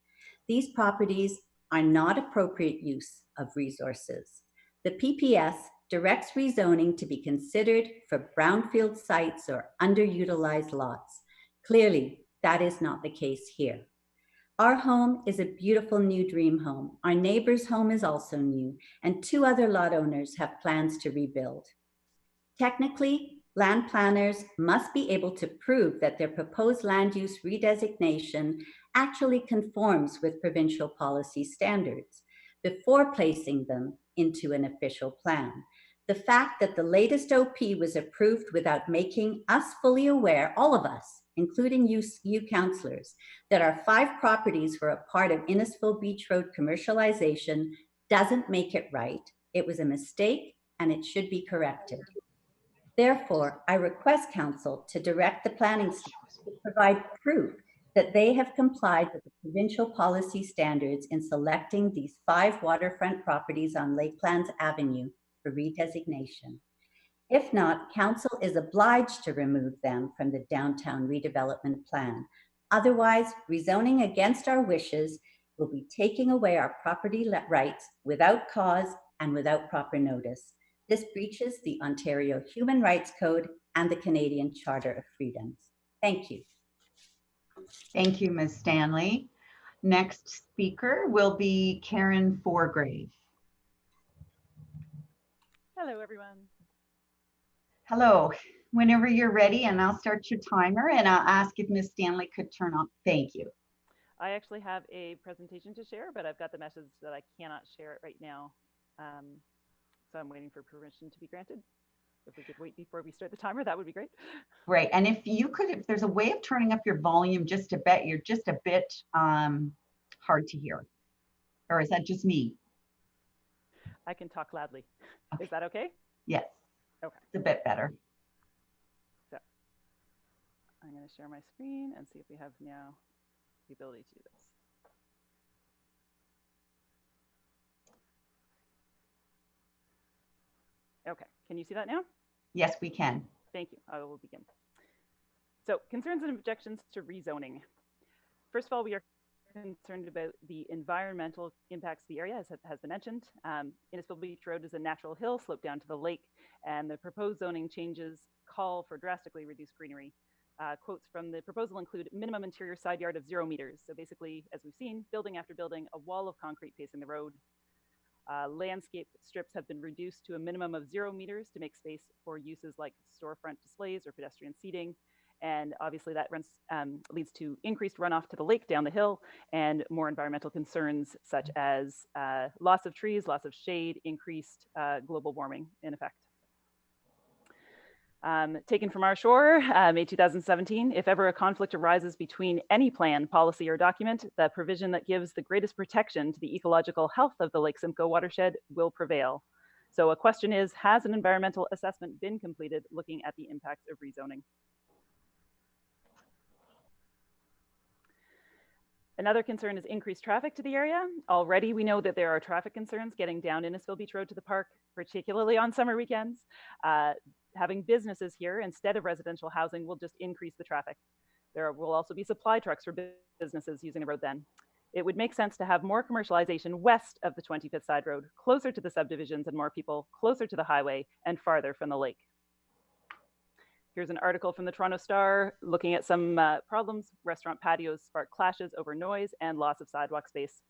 These properties are not appropriate use of resources. The PPS directs rezoning to be considered for brownfield sites or underutilized lots. Clearly, that is not the case here. Our home is a beautiful new dream home. Our neighbor's home is also new, and 2 other lot owners have plans to rebuild. Technically, land planners must be able to prove that their proposed land use redesignation actually conforms with provincial policy standards before placing them into an official plan. The fact that the latest OP was approved without making us fully aware, all of us, including you councillors, that our 5 properties were a part of Innisfil Beach Road commercialization doesn't make it right. It was a mistake and it should be corrected. Therefore, I request Council to direct the planning staff to provide proof that they have complied with the provincial policy standards in selecting these 5 waterfront properties on Lakelands Avenue for redesignation. If not, Council is obliged to remove them from the downtown redevelopment plan. Otherwise, rezoning against our wishes will be taking away our property rights without cause and without proper notice. This breaches the Ontario Human Rights Code and the Canadian Charter of Freedoms. Thank you. Thank you, Ms. Stanley. Next speaker will be Karen Forgrave. Hello, everyone. Hello. Whenever you're ready, and I'll start your timer, and I'll ask if Ms. Stanley could turn on. Thank you. I actually have a presentation to share, but I've got the message that I cannot share it right now. So I'm waiting for permission to be granted. If we could wait before we start the timer, that would be great. Great. And if you could, if there's a way of turning up your volume just a bit, you're just a bit hard to hear. Or is that just me? I can talk loudly. Okay. Is that okay? Yes. Okay. It's a bit better. So I'm going to share my screen and see if we have now the ability to do this. Okay, can you see that now? Yes, we can. Thank you. I will begin. So, concerns and objections to rezoning. First of all, we are concerned about the environmental impacts of the area, as has been mentioned. Innisfil Beach Road is a natural hill sloped down to the lake, and the proposed zoning changes call for drastically reduced greenery. Quotes from the proposal include minimum interior side yard of 0 meters. So basically, as we've seen, building after building, a wall of concrete facing the road. Landscape strips have been reduced to a minimum of 0 meters to make space for uses like storefront displays or pedestrian seating. And obviously that leads to increased runoff to the lake down the hill and more environmental concerns such as loss of trees, loss of shade, increased global warming in effect. Taken from our shore, May 2017, if ever a conflict arises between any plan, policy, or document, the provision that gives the greatest protection to the ecological health of the Lake Simcoe watershed will prevail. So a question is, has an environmental assessment been completed looking at the impacts of rezoning? Another concern is increased traffic to the area. Already we know that there are traffic concerns getting down Innisfil Beach Road to the park, particularly on summer weekends. Having businesses here instead of residential housing will just increase the traffic. There will also be supply trucks for businesses using the road then. It would make sense to have more commercialization west of the 25th Side Road, closer to the subdivisions and more people, closer to the highway and farther from the lake. Here's an article from the Toronto Star looking at some problems. Restaurant patios spark clashes over noise and loss of sidewalk space.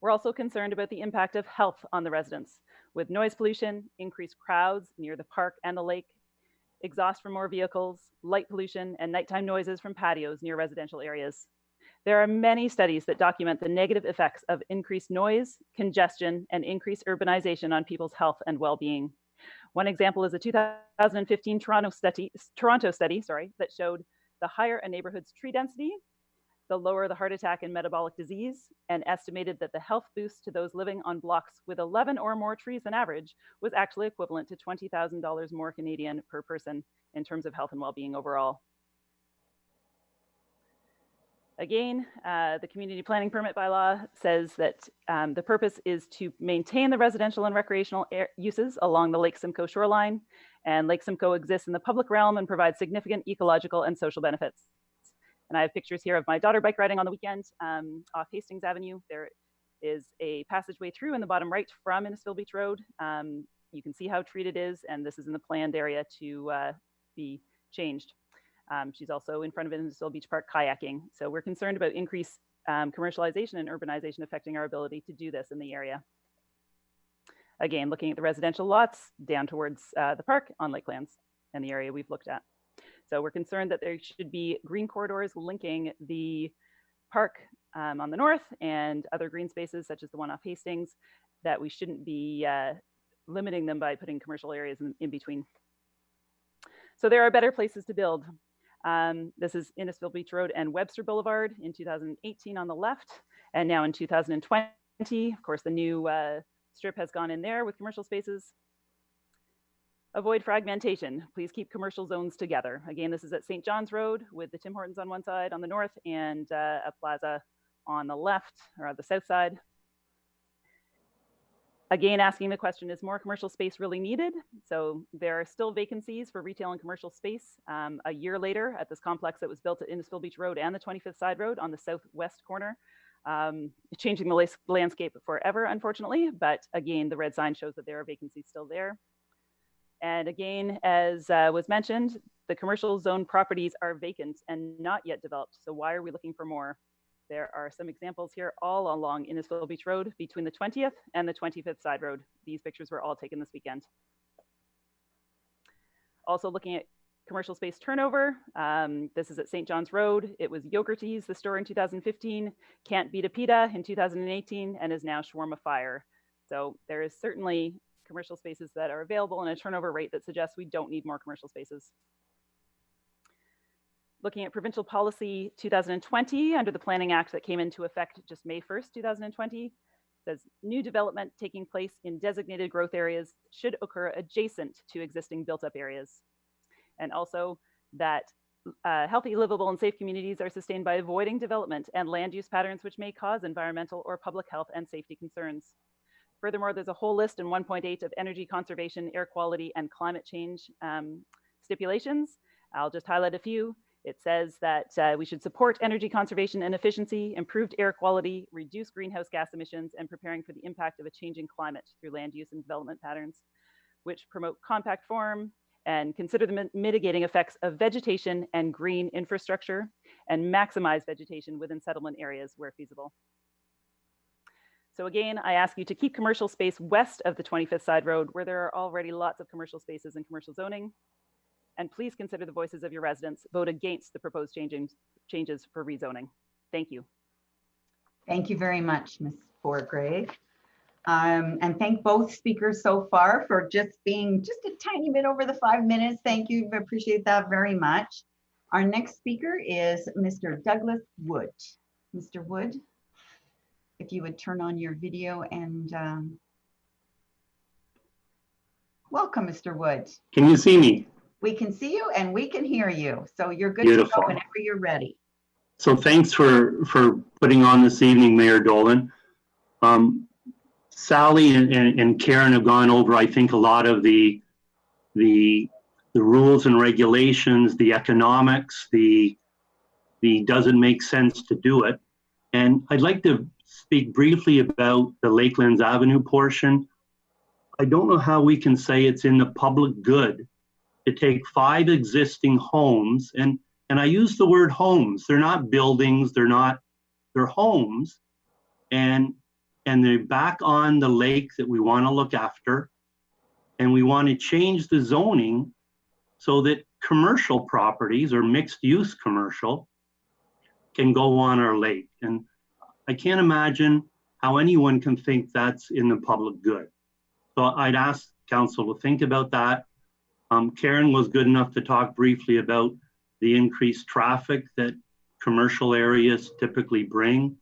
We're also concerned about the impact of health on the residents, with noise pollution, increased crowds near the park and the lake, exhaust from more vehicles, light pollution, and nighttime noises from patios near residential areas. There are many studies that document the negative effects of increased noise, congestion, and increased urbanization on people's health and well-being. One example is a 2015 Toronto study that showed the higher a neighborhood's tree density, the lower the heart attack and metabolic disease, and estimated that the health boost to those living on blocks with 11 or more trees than average was actually equivalent to $20,000 more Canadian per person in terms of health and well-being overall. Again, the community planning permit bylaw says that the purpose is to maintain the residential and recreational uses along the Lake Simcoe shoreline, and Lake Simcoe exists in the public realm and provides significant ecological and social benefits. And I have pictures here of my daughter bike riding on the weekend off Hastings Avenue. There is a passageway through in the bottom right from Innisfil Beach Road. You can see how treated it is, and this is in the planned area to be changed. She's also in front of Innisfil Beach Park kayaking. So we're concerned about increased commercialization and urbanization affecting our ability to do this in the area. Again, looking at the residential lots down towards the park on Lakelands and the area we've looked at. So we're concerned that there should be green corridors linking the park on the north and other green spaces such as the one off Hastings, that we shouldn't be limiting them by putting commercial areas in between. So there are better places to build. This is Innisfil Beach Road and Webster Boulevard in 2018 on the left, and now in 2020, of course, the new strip has gone in there with commercial spaces. Avoid fragmentation. Please keep commercial zones together. Again, this is at St. John's Road with the Tim Hortons on one side on the north and a plaza on the left or the south side. Again, asking the question, is more commercial space really needed? So there are still vacancies for retail and commercial space. A year later at this complex that was built at Innisfil Beach Road and the 25th Side Road on the southwest corner, changing the landscape forever, unfortunately. But again, the red sign shows that there are vacancies still there. And again, as was mentioned, the commercial zone properties are vacant and not yet developed. So why are we looking for more? There are some examples here all along Innisfil Beach Road between the 20th and the 25th Side Road. These pictures were all taken this weekend. Also looking at commercial space turnover. This is at St. John's Road. It was Yogurties, the store in 2015, Can't Beat a Pita in 2018, and is now Shawarma Fire. So there is certainly commercial spaces that are available and a turnover rate that suggests we don't need more commercial spaces. Looking at provincial policy 2020 under the Planning Act that came into effect just May 1st, 2020, says new development taking place in designated growth areas should occur adjacent to existing built-up areas. And also that healthy, livable, and safe communities are sustained by avoiding development and land use patterns which may cause environmental or public health and safety concerns. Furthermore, there's a whole list in 1.8 of energy conservation, air quality, and climate change stipulations. I'll just highlight a few. It says that we should support energy conservation and efficiency, improved air quality, reduce greenhouse gas emissions, and preparing for the impact of a changing climate through land use and development patterns, which promote compact form and consider the mitigating effects of vegetation and green infrastructure, and maximize vegetation within settlement areas where feasible. So again, I ask you to keep commercial space west of the 25th Side Road, where there are already lots of commercial spaces and commercial zoning. And please consider the voices of your residents. Vote against the proposed changes for rezoning. Thank you. Thank you very much, Ms. Forgrave. And thank both speakers so far for just being just a tiny bit over the 5 minutes. Thank you, I appreciate that very much. Our next speaker is Mr. Douglas Wood. Mr. Wood, if you would turn on your video and welcome, Mr. Wood. Can you see me? We can see you and we can hear you. So you're good Beautiful. to go whenever you're ready. So thanks for putting on this evening, Mayor Dolan. Sally and Karen have gone over, I think, a lot of the rules and regulations, the economics, the doesn't make sense to do it. And I'd like to speak briefly about the Lakelands Avenue portion. I don't know how we can say it's in the public good to take 5 existing homes, and I use the word homes. They're not buildings, they're homes, and they're back on the lake that we want to look after, and we want to change the zoning so that commercial properties or mixed use commercial can go on our lake. And I can't imagine how anyone can think that's in the public good. So I'd ask council to think about that. Karen was good enough to talk briefly about the increased traffic that commercial areas typically bring.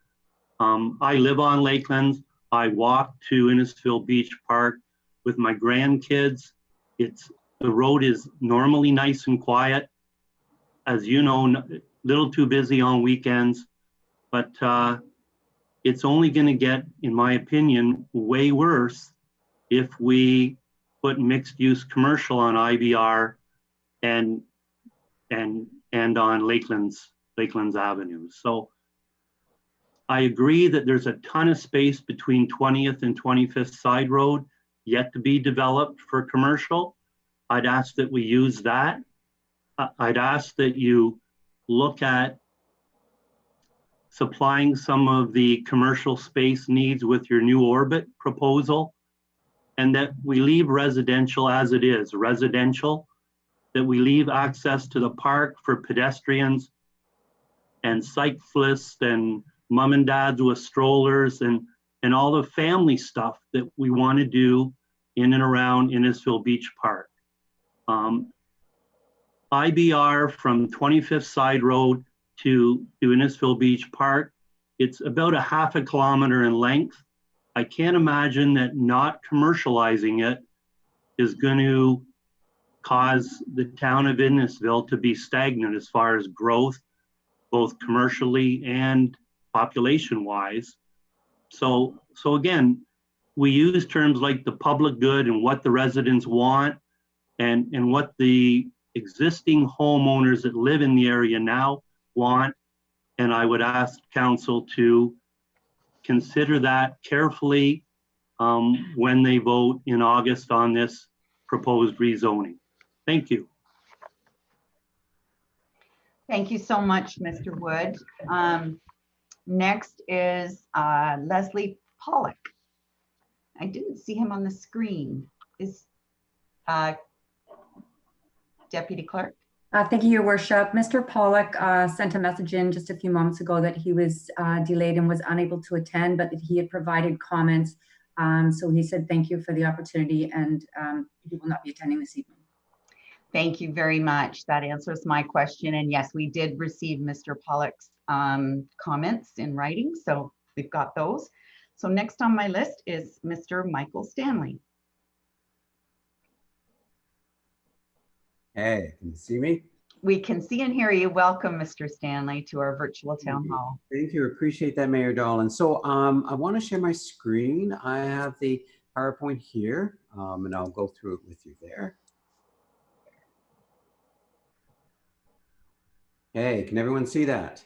I live on Lakelands. I walk to Innisfil Beach Park with my grandkids. The road is normally nice and quiet. As you know, a little too busy on weekends, but it's only going to get, in my opinion, way worse if we put mixed use commercial on IBR and on Lakelands Avenue. So I agree that there's a ton of space between 20th and 25th Side Road yet to be developed for commercial. I'd ask that we use that. I'd ask that you look at supplying some of the commercial space needs with your new orbit proposal, and that we leave residential as it is, residential, that we leave access to the park for pedestrians and cyclists and mom and dads with strollers and all the family stuff that we want to do in and around Innisfil Beach Park. IBR from 25th Side Road to Innisfil Beach Park, it's about a half a kilometer in length. I can't imagine that not commercializing it is going to cause the town of Innisfil to be stagnant as far as growth, both commercially and population-wise. So again, we use terms like the public good and what the residents want and what the existing homeowners that live in the area now want. And I would ask council to consider that carefully when they vote in August on this proposed rezoning. Thank you. Thank you so much, Mr. Wood. Next is Leslie Pollock. I didn't see him on the screen. Is Deputy Clerk? Thank you, Your Worship. Mr. Pollock sent a message in just a few moments ago that he was delayed and was unable to attend, but that he had provided comments. So he said thank you for the opportunity, and he will not be attending this evening. Thank you very much. That answers my question. And yes, we did receive Mr. Pollock's comments in writing, so we've got those. So next on my list is Mr. Michael Stanley. Hey, can you see me? We can see and hear you. Welcome, Mr. Stanley, to our virtual town hall. Thank you. Appreciate that, Mayor Dolan. So I want to share my screen. I have the PowerPoint here, and I'll go through it with you there. Hey, can everyone see that?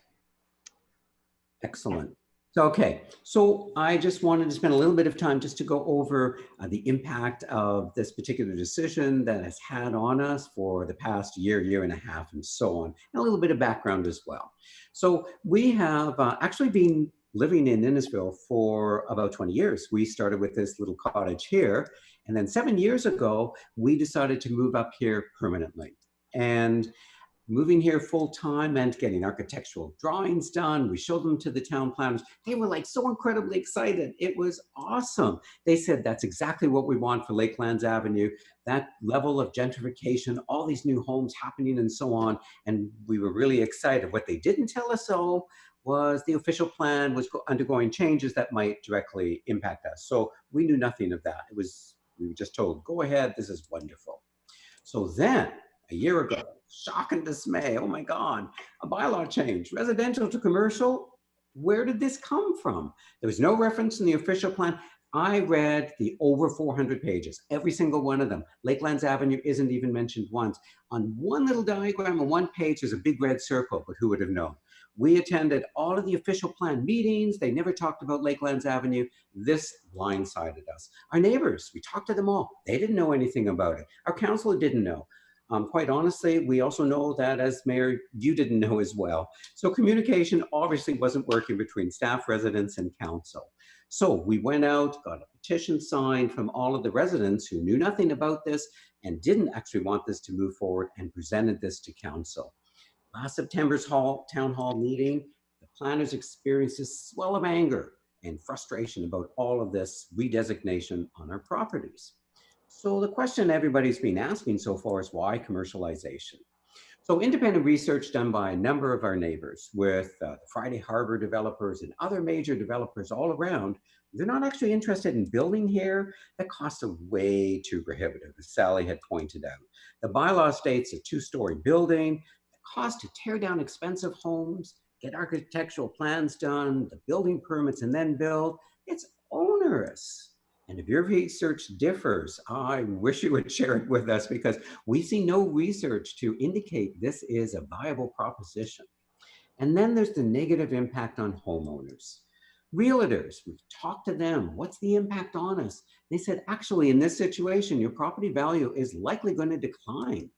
Excellent. So, okay, so I just wanted to spend a little bit of time just to go over the impact of this particular decision that has had on us for the past year, year and a half, and so on, and a little bit of background as well. So we have actually been living in Innisfil for about 20 years. We started with this little cottage here, and then 7 years ago, we decided to move up here permanently. And moving here full time meant getting architectural drawings done. We showed them to the town planners. They were like so incredibly excited. It was awesome. They said, that's exactly what we want for Lakelands Avenue, that level of gentrification, all these new homes happening and so on. And we were really excited. What they didn't tell us though was the official plan was undergoing changes that might directly impact us. So we knew nothing of that. We were just told, go ahead, this is wonderful. So then, a year ago, shock and dismay, oh my God, a bylaw change, residential to commercial. Where did this come from? There was no reference in the official plan. I read the over 400 pages, every single one of them. Lakelands Avenue isn't even mentioned once. On one little diagram on one page, there's a big red circle, but who would have known? We attended all of the official plan meetings. They never talked about Lakelands Avenue. This blindsided us. Our neighbors, we talked to them all. They didn't know anything about it. Our councilor didn't know. Quite honestly, we also know that as mayor, you didn't know as well. So communication obviously wasn't working between staff, residents, and council. So we went out, got a petition signed from all of the residents who knew nothing about this and didn't actually want this to move forward, and presented this to council. Last September's town hall meeting, the planners experienced a swell of anger and frustration about all of this redesignation on our properties. So the question everybody's been asking so far is why commercialization? So independent research done by a number of our neighbors with Friday Harbor developers and other major developers all around, they're not actually interested in building here. The costs are way too prohibitive, as Sally had pointed out. The bylaw states a 2-story building, the cost to tear down expensive homes, get architectural plans done, the building permits and then build, it's onerous. And if your research differs, I wish you would share it with us, because we see no research to indicate this is a viable proposition. And then there's the negative impact on homeowners. Realtors, we've talked to them. What's the impact on us? They said, actually, in this situation, your property value is likely going to decline.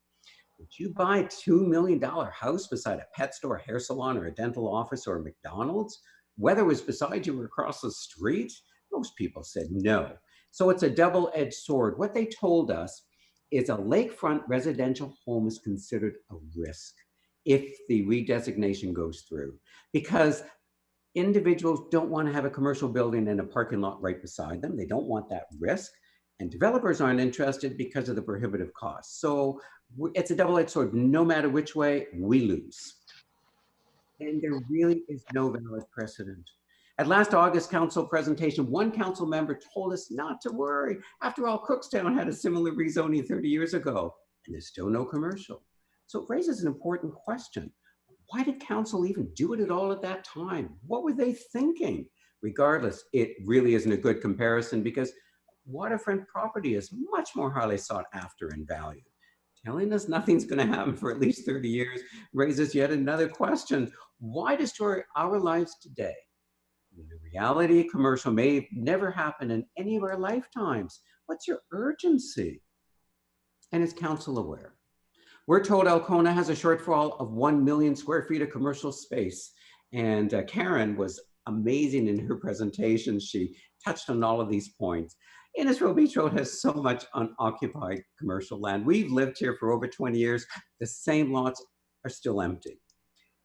Would you buy a $2 million house beside a pet store, hair salon, or a dental office, or a McDonald's? Whether it was beside you or across the street? Most people said no. So it's a double-edged sword. What they told us is a lakefront residential home is considered a risk if the redesignation goes through, because individuals don't want to have a commercial building and a parking lot right beside them. They don't want that risk. And developers aren't interested because of the prohibitive costs. So it's a double-edged sword. No matter which way, we lose. And there really is no valid precedent. At last August council presentation, one council member told us not to worry. After all, Cookstown had a similar rezoning 30 years ago, and there's still no commercial. So it raises an important question. Why did council even do it at all at that time? What were they thinking? Regardless, it really isn't a good comparison because waterfront property is much more highly sought after and valued. Telling us nothing's going to happen for at least 30 years raises yet another question. Why destroy our lives today? The reality, commercial may never happen in any of our lifetimes. What's your urgency? And is council aware? We're told Alcona has a shortfall of 1 million square feet of commercial space. And Karen was amazing in her presentation. She touched on all of these points. Innisfil Beach Road has so much unoccupied commercial land. We've lived here for over 20 years. The same lots are still empty.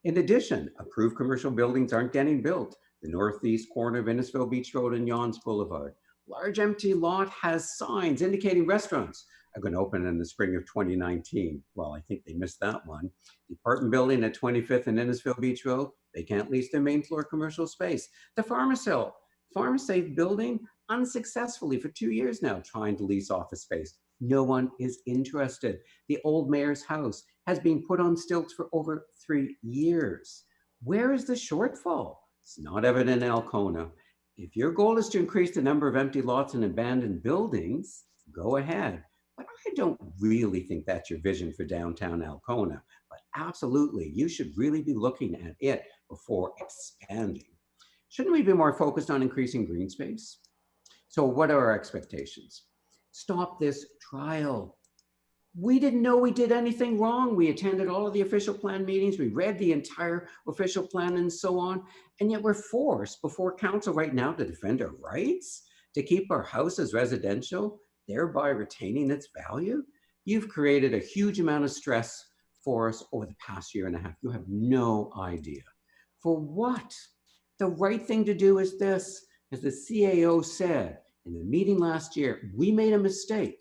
In addition, approved commercial buildings aren't getting built. The northeast corner of Innisfil Beach Road and Yonge Boulevard. Large empty lot has signs indicating restaurants are going to open in the spring of 2019. Well, I think they missed that one. The apartment building at 25th and Innisfil Beach Road, they can't lease their main floor commercial space. The PharmaSafe building, unsuccessfully for 2 years now, trying to lease office space. No one is interested. The old mayor's house has been put on stilts for over 3 years. Where is the shortfall? It's not evident in Alcona. If your goal is to increase the number of empty lots and abandoned buildings, go ahead. But I don't really think that's your vision for downtown Alcona. But absolutely, you should really be looking at it before expanding. Shouldn't we be more focused on increasing green space? So what are our expectations? Stop this trial. We didn't know we did anything wrong. We attended all of the official plan meetings. We read the entire official plan and so on. And yet we're forced before council right now to defend our rights, to keep our houses residential, thereby retaining its value. You've created a huge amount of stress for us over the past year and a half. You have no idea. For what? The right thing to do is this. As the CAO said in the meeting last year, we made a mistake.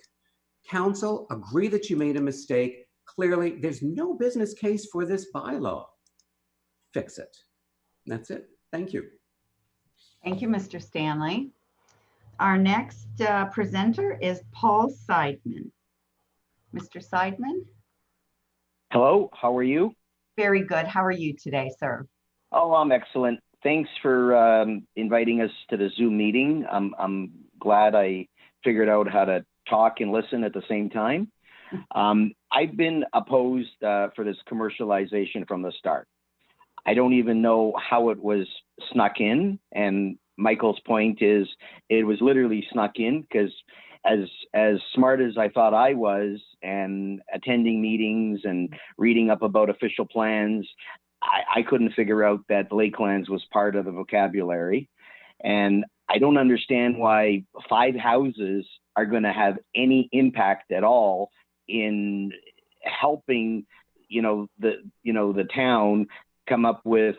Council, agree that you made a mistake. Clearly, there's no business case for this bylaw. Fix it. That's it. Thank you. Thank you, Mr. Stanley. Our next presenter is Paul Seidman. Mr. Seidman? Hello, how are you? Very good. How are you today, sir? Oh, I'm excellent. Thanks for inviting us to the Zoom meeting. I'm glad I figured out how to talk and listen at the same time. I've been opposed for this commercialization from the start. I don't even know how it was snuck in. And Michael's point is it was literally snuck in because as smart as I thought I was and attending meetings and reading up about official plans, I couldn't figure out that Lakelands was part of the vocabulary. And I don't understand why 5 houses are going to have any impact at all in helping, the town come up with,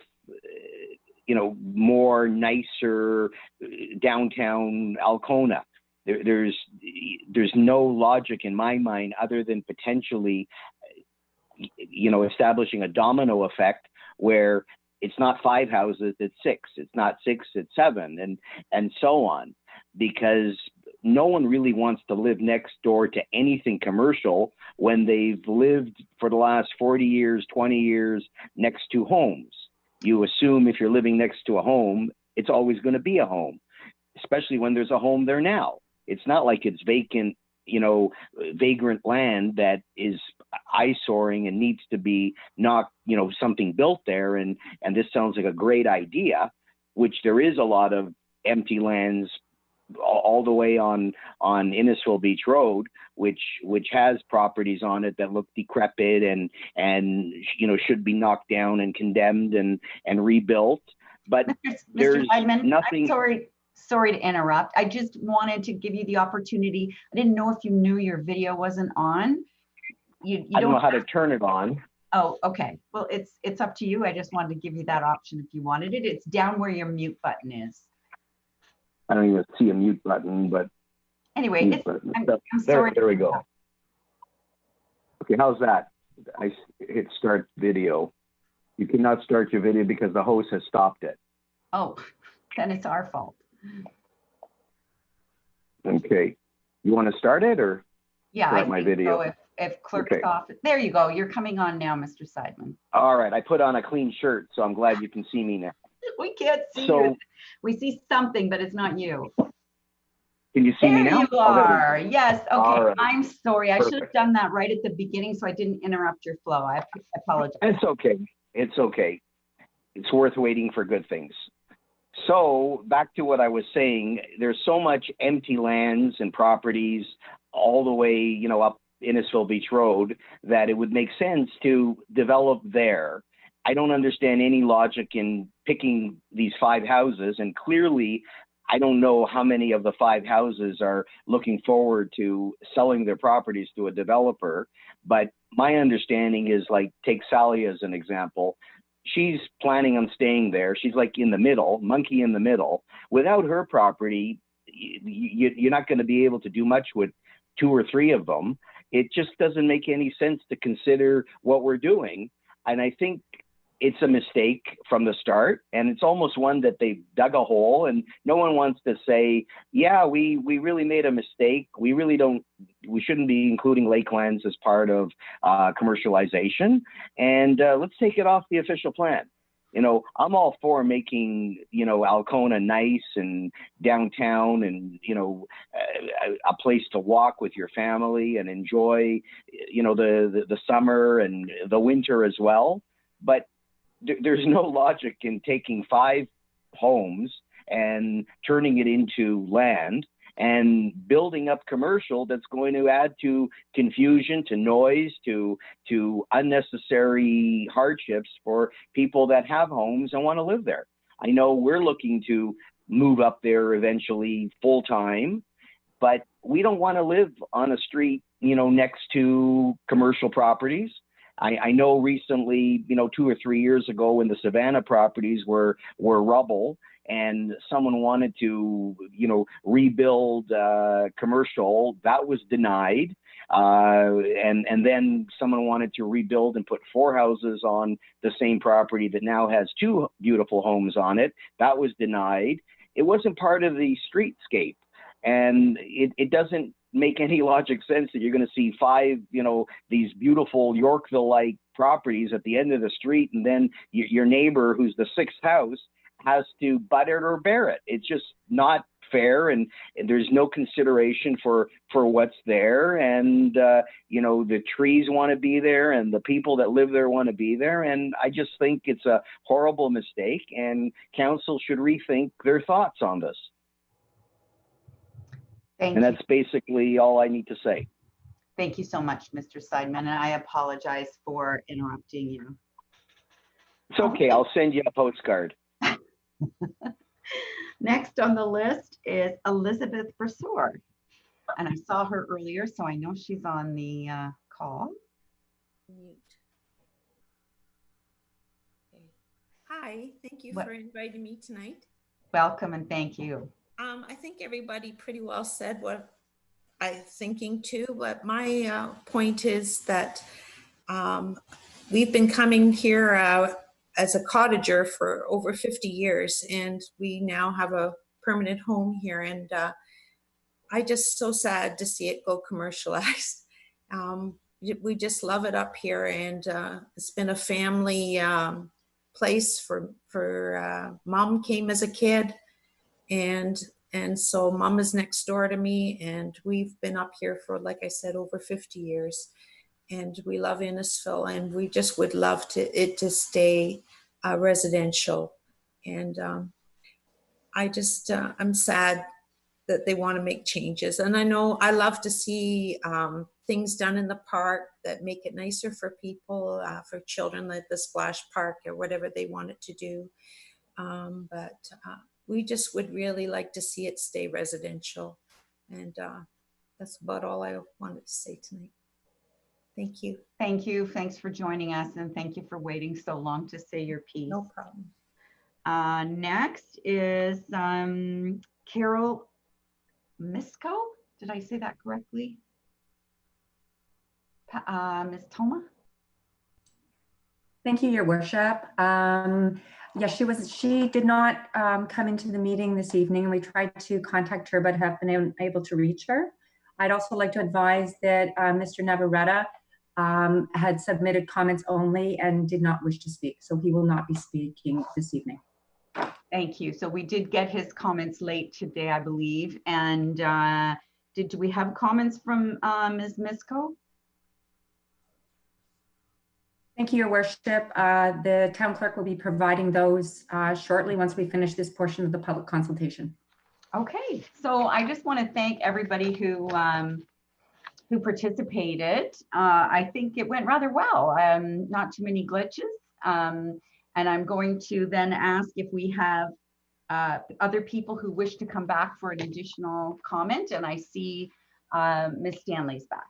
more nicer downtown Alcona. There's no logic in my mind other than potentially, establishing a domino effect where it's not 5 houses, it's 6. It's not 6, it's 7, and so on, because no one really wants to live next door to anything commercial when they've lived for the last 40 years, 20 years next to homes. You assume if you're living next to a home, it's always going to be a home, especially when there's a home there now. It's not like it's vacant, vagrant land that is eyesoring and needs to be something built there. And this sounds like a great idea. which there is a lot of empty lands all the way on Innisfil Beach Road, which has properties on it that look decrepit and should be knocked down and condemned and rebuilt. But there's Seidman, nothing. I'm sorry to interrupt. I just wanted to give you the opportunity. I didn't know if you knew your video wasn't on. You I don't know how to turn it on. Oh, okay. Well, it's up to you. I just wanted to give you that option if you wanted it. It's down where your mute button is. I don't even see a mute button, but anyway, I'm sorry. There we go. Okay, how's that? I hit start video. You cannot start your video because the host has stopped it. Oh, then it's our fault. Okay. You want to start it or yeah, start I my think video? So if clerk's office. There you go. You're coming on now, Mr. Seidman. All right. I put on a clean shirt, so I'm glad you can see me now. We can't see you. We see something, but it's not you. Can you see me now? There you are. Yes. Okay. Right. I'm sorry. I Perfect. should have done that right at the beginning so I didn't interrupt your flow. I apologize. It's okay. It's okay. It's worth waiting for good things. So back to what I was saying, there's so much empty lands and properties all the way, up Innisfil Beach Road that it would make sense to develop there. I don't understand any logic in picking these 5 houses, and clearly I don't know how many of the 5 houses are looking forward to selling their properties to a developer, but my understanding is, like, take Sally as an example. She's planning on staying there. She's like in the middle, monkey in the middle. Without her property, you're not going to be able to do much with 2 or 3 of them. It just doesn't make any sense to consider what we're doing. And I think it's a mistake from the start, and it's almost one that they've dug a hole, and no one wants to say, yeah, we really made a mistake. We shouldn't be including Lakelands as part of commercialization, and let's take it off the official plan. I'm all for making, Alcona nice and downtown and, a place to walk with your family and enjoy, the summer and the winter as well. But there's no logic in taking 5 homes and turning it into land and building up commercial that's going to add to confusion, to noise, to unnecessary hardships for people that have homes and want to live there. I know we're looking to move up there eventually full time, but we don't want to live on a street, next to commercial properties. I know recently, 2 or 3 years ago, when the Savannah properties were rubble and someone wanted to, rebuild commercial, that was denied. And then someone wanted to rebuild and put 4 houses on the same property that now has 2 beautiful homes on it. That was denied. It wasn't part of the streetscape. And it doesn't make any logic sense that you're going to see 5, these beautiful Yorkville-like properties at the end of the street, and then your neighbor, who's the 6th house, has to butt it or bear it. It's just not fair, and there's no consideration for what's there, and the trees want to be there, and the people that live there want to be there, and I just think it's a horrible mistake, and council should rethink their thoughts on this. And that's basically all I need to say. Thank you so much, Mr. Seidman, and I apologize for interrupting you. It's okay. I'll send you a postcard. Next on the list is Elizabeth Brasseur. And I saw her earlier, so I know she's on the call. Mute. Okay. Hi, thank you for inviting me tonight. Welcome and thank you. I think everybody pretty well said what I'm thinking too, but my point is that we've been coming here as a cottager for over 50 years, and we now have a permanent home here, and I just so sad to see it go commercialized. We just love it up here, and it's been a family place for Mom came as a kid, and so Mom is next door to me, and we've been up here for, like I said, over 50 years, and we love Innisfil, and we just would love it to stay residential. And I just, I'm sad that they want to make changes. And I know I love to see things done in the park that make it nicer for people, for children, like the splash park or whatever they wanted to do. But we just would really like to see it stay residential. And that's about all I wanted to say tonight. Thank you. Thank you. Thanks for joining us, and thank you for waiting so long to say your piece. No problem. Next is Carol Misko. Did I say that correctly? Ms. Toma? Thank you, Your Worship. Yes, she did not come into the meeting this evening, and we tried to contact her but have been unable to reach her. I'd also like to advise that Mr. Navarrete had submitted comments only and did not wish to speak, so he will not be speaking this evening. Thank you. So we did get his comments late today, I believe. And do we have comments from Ms. Misko? Thank you, Your Worship. The town clerk will be providing those shortly once we finish this portion of the public consultation. Okay, so I just want to thank everybody who participated. I think it went rather well. Not too many glitches. And I'm going to then ask if we have other people who wish to come back for an additional comment. And I see Ms. Stanley's back.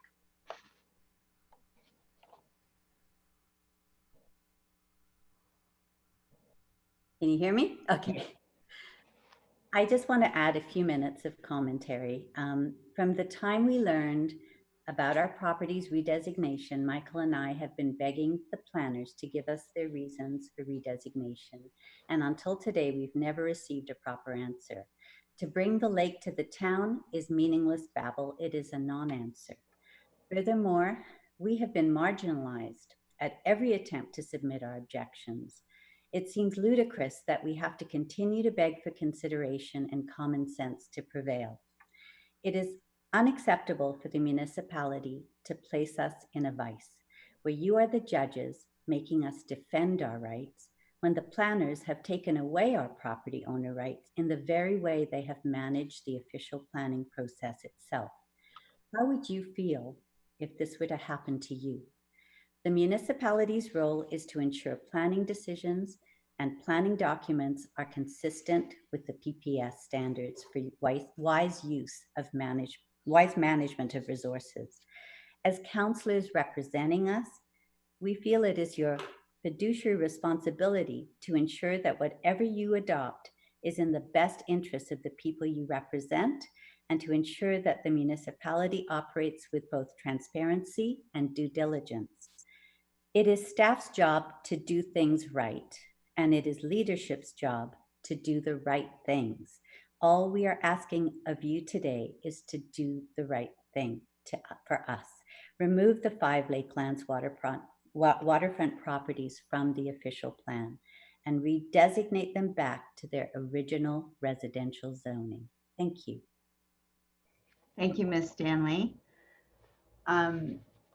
Can you hear me? Okay. I just want to add a few minutes of commentary. From the time we learned about our property's redesignation, Michael and I have been begging the planners to give us their reasons for redesignation. And until today, we've never received a proper answer. To bring the lake to the town is meaningless babble. It is a non-answer. Furthermore, we have been marginalized at every attempt to submit our objections. It seems ludicrous that we have to continue to beg for consideration and common sense to prevail. It is unacceptable for the municipality to place us in a vice, where you are the judges making us defend our rights, when the planners have taken away our property owner rights in the very way they have managed the official planning process itself. How would you feel if this were to happen to you? The municipality's role is to ensure planning decisions and planning documents are consistent with the PPS standards for wise management of resources. As councillors representing us, we feel it is your fiduciary responsibility to ensure that whatever you adopt is in the best interest of the people you represent, and to ensure that the municipality operates with both transparency and due diligence. It is staff's job to do things right, and it is leadership's job to do the right things. All we are asking of you today is to do the right thing for us. Remove the 5 Lakelands waterfront properties from the official plan and redesignate them back to their original residential zoning. Thank you. Thank you, Ms. Stanley.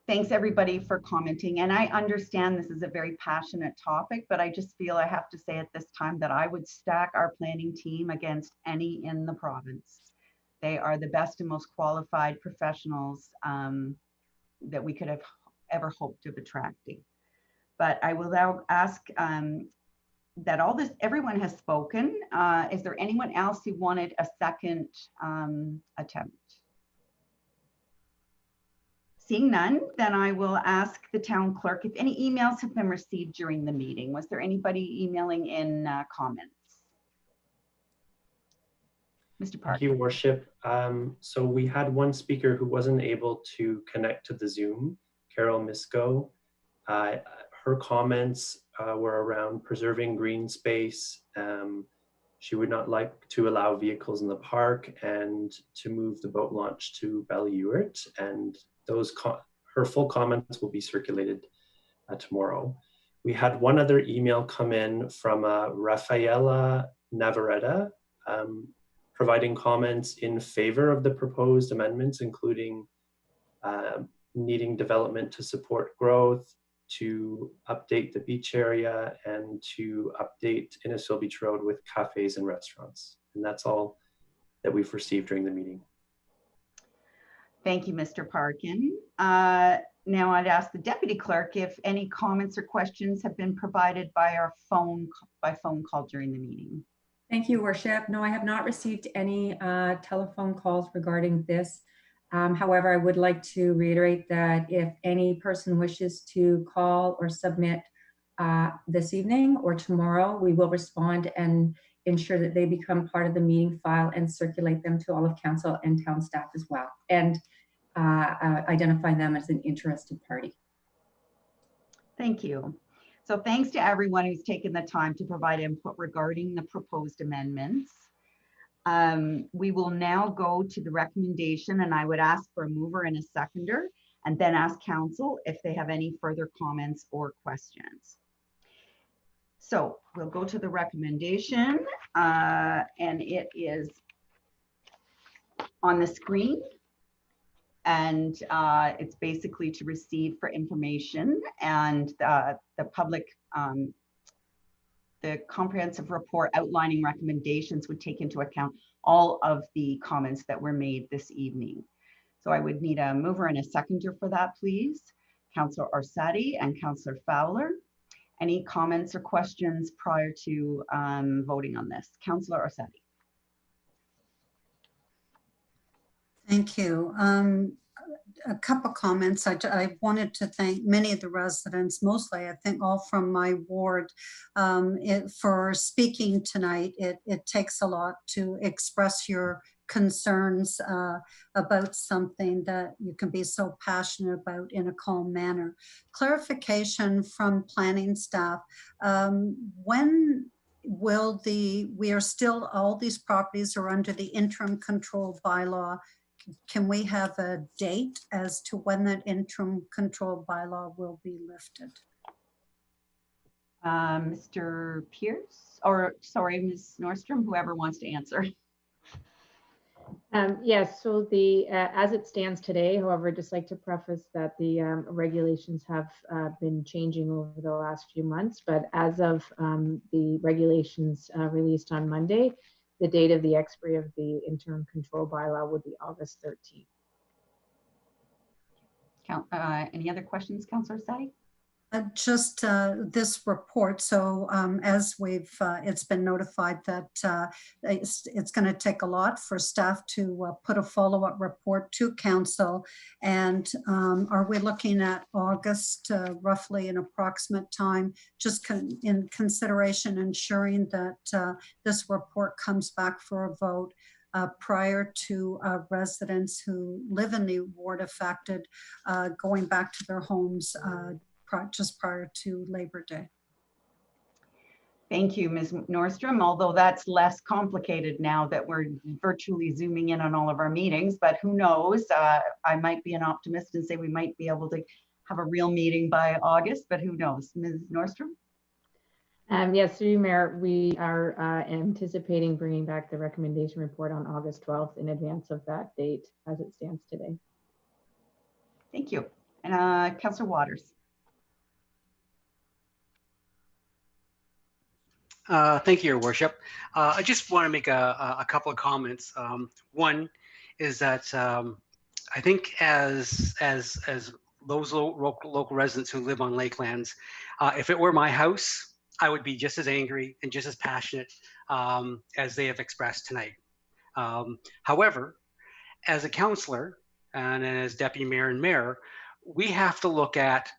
Thanks everybody for commenting. And I understand this is a very passionate topic, but I just feel I have to say at this time that I would stack our planning team against any in the province. They are the best and most qualified professionals that we could have ever hoped of attracting. But I will now ask that everyone has spoken. Is there anyone else who wanted a second attempt? Seeing none, then I will ask the town clerk if any emails have been received during the meeting. Was there anybody emailing in comments? Mr. Park. Thank you, Worship. So we had one speaker who wasn't able to connect to the Zoom, Carol Misko. Her comments were around preserving green space. She would not like to allow vehicles in the park and to move the boat launch to Bellewart. And her full comments will be circulated tomorrow. We had one other email come in from Rafaela Navarrete, providing comments in favor of the proposed amendments, including needing development to support growth, to update the beach area and to update Innisfil Beach Road with cafes and restaurants. And that's all that we've received during the meeting. Thank you, Mr. Parkin. Now I'd ask the deputy clerk if any comments or questions have been provided by our phone call during the meeting. Thank you, Worship. No, I have not received any telephone calls regarding this. However, I would like to reiterate that if any person wishes to call or submit this evening or tomorrow, we will respond and ensure that they become part of the meeting file and circulate them to all of council and town staff as well, and identify them as an interested party. Thank you. So thanks to everyone who's taken the time to provide input regarding the proposed amendments. We will now go to the recommendation, and I would ask for a mover and a seconder, and then ask council if they have any further comments or questions. So we'll go to the recommendation, and it is on the screen. And it's basically to receive for information, and the public, the comprehensive report outlining recommendations would take into account all of the comments that were made this evening. So I would need a mover and a seconder for that, please. Councillor Orsatti and Councillor Fowler. Any comments or questions prior to voting on this? Councillor Orsatti. Thank you. A couple comments. I wanted to thank many of the residents, mostly I think all from my ward, for speaking tonight. It takes a lot to express your concerns about something that you can be so passionate about in a calm manner. Clarification from planning staff. When will we are still, all these properties are under the interim control bylaw. Can we have a date as to when that interim control bylaw will be lifted? Mr. Pierce, or sorry, Ms. Nordstrom, whoever wants to answer. Yes, so the as it stands today, however, I'd just like to preface that the regulations have been changing over the last few months, but as of the regulations released on Monday, the date of the expiry of the interim control bylaw would be August 13th. Any other questions, Councillor Orsatti? Just this report. So as it's been notified that it's going to take a lot for staff to put a follow-up report to council. And are we looking at August, roughly an approximate time, just in consideration ensuring that this report comes back for a vote prior to residents who live in the ward affected going back to their homes just prior to Labor Day? Thank you, Ms. Nordstrom, although that's less complicated now that we're virtually zooming in on all of our meetings, but who knows? I might be an optimist and say we might be able to have a real meeting by August, but who knows? Ms. Nordstrom? Yes, through you, Mayor, we are anticipating bringing back the recommendation report on August 12th in advance of that date as it stands today. Thank you. And Councillor Waters. Thank you, Your Worship. I just want to make a couple of comments. One is that I think as those local residents who live on Lakelands, if it were my house, I would be just as angry and just as passionate as they have expressed tonight. However, as a councillor and as deputy mayor and mayor, we have to look at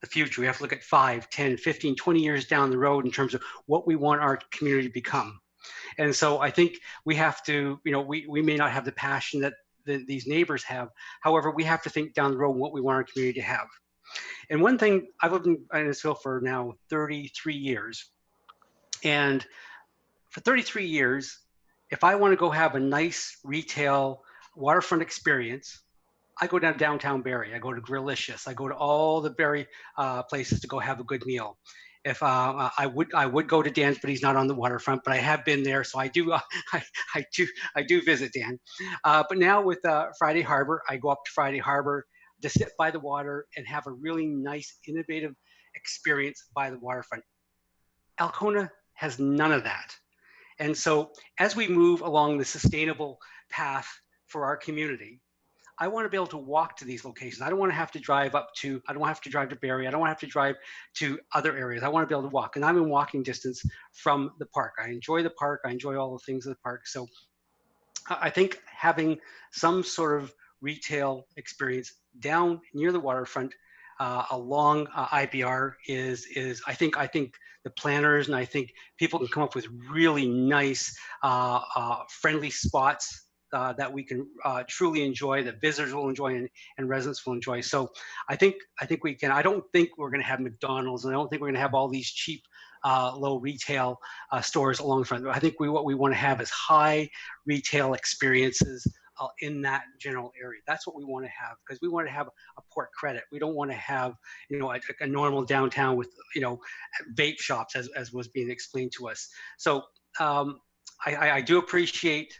the future. We have to look at 5, 10, 15, 20 years down the road in terms of what we want our community to become. And so I think we have to, we may not have the passion that these neighbors have. However, we have to think down the road what we want our community to have. And one thing, I've lived in Innisfil for now 33 years. And for 33 years, if I want to go have a nice retail waterfront experience, I go down downtown Barrie. I go to Grillicious. I go to all the Barrie places to go have a good meal. If I would go to Dan's, but he's not on the waterfront. But I have been there, so I do I do visit Dan. But now with Friday Harbor, I go up to Friday Harbor to sit by the water and have a really nice, innovative experience by the waterfront. Alcona has none of that. And so as we move along the sustainable path for our community, I want to be able to walk to these locations. I don't want to have to drive up to, I don't want to have to drive to Barrie. I don't want to have to drive to other areas. I want to be able to walk. And I'm in walking distance from the park. I enjoy the park. I enjoy all the things of the park. So I think having some sort of retail experience down near the waterfront along IBR is I think the planners and I think people can come up with really nice friendly spots that we can truly enjoy, that visitors will enjoy and residents will enjoy. So I think we can. I don't think we're going to have McDonald's, and I don't think we're going to have all these cheap low retail stores along the front. I think what we want to have is high retail experiences in that general area. That's what we want to have, because we want to have a port credit. We don't want to have, you know, a normal downtown with, you know, vape shops as was being explained to us. So I do appreciate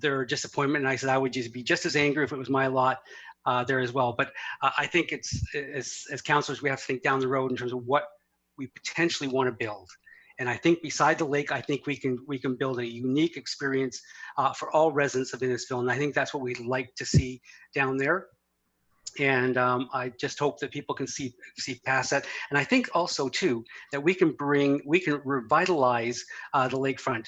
their disappointment, and I said I would just be just as angry if it was my lot there as well. But I think it's as councillors, we have to think down the road in terms of what we potentially want to build. And I think beside the lake, I think we can build a unique experience for all residents of Innisfil, and I think that's what we'd like to see down there. And I just hope that people can see past that. And I think also too that we can revitalize the lakefront.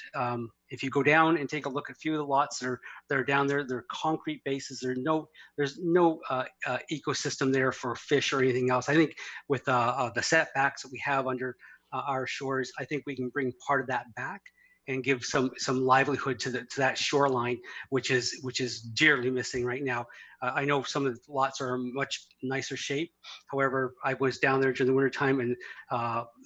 If you go down and take a look at a few of the lots that are down there, they're concrete bases. There's no ecosystem there for fish or anything else. I think with the setbacks that we have under our shores, I think we can bring part of that back and give some livelihood to that shoreline, which is dearly missing right now. I know some of the lots are much nicer shape. However, I was down there during the wintertime, and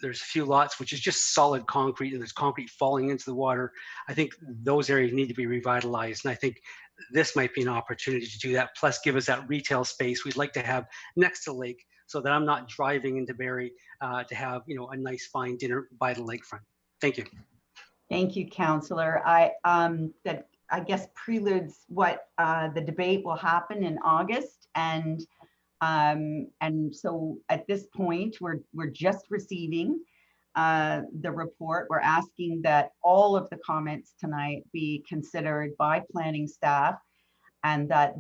there's a few lots which is just solid concrete, and there's concrete falling into the water. I think those areas need to be revitalized, and I think this might be an opportunity to do that, plus give us that retail space we'd like to have next to the lake, so that I'm not driving into Barrie to have, you know, a nice fine dinner by the lakefront. Thank you. Thank you, Councillor. That I guess preludes what the debate will happen in August, and so at this point we're just receiving the report. We're asking that all of the comments tonight be considered by planning staff, and that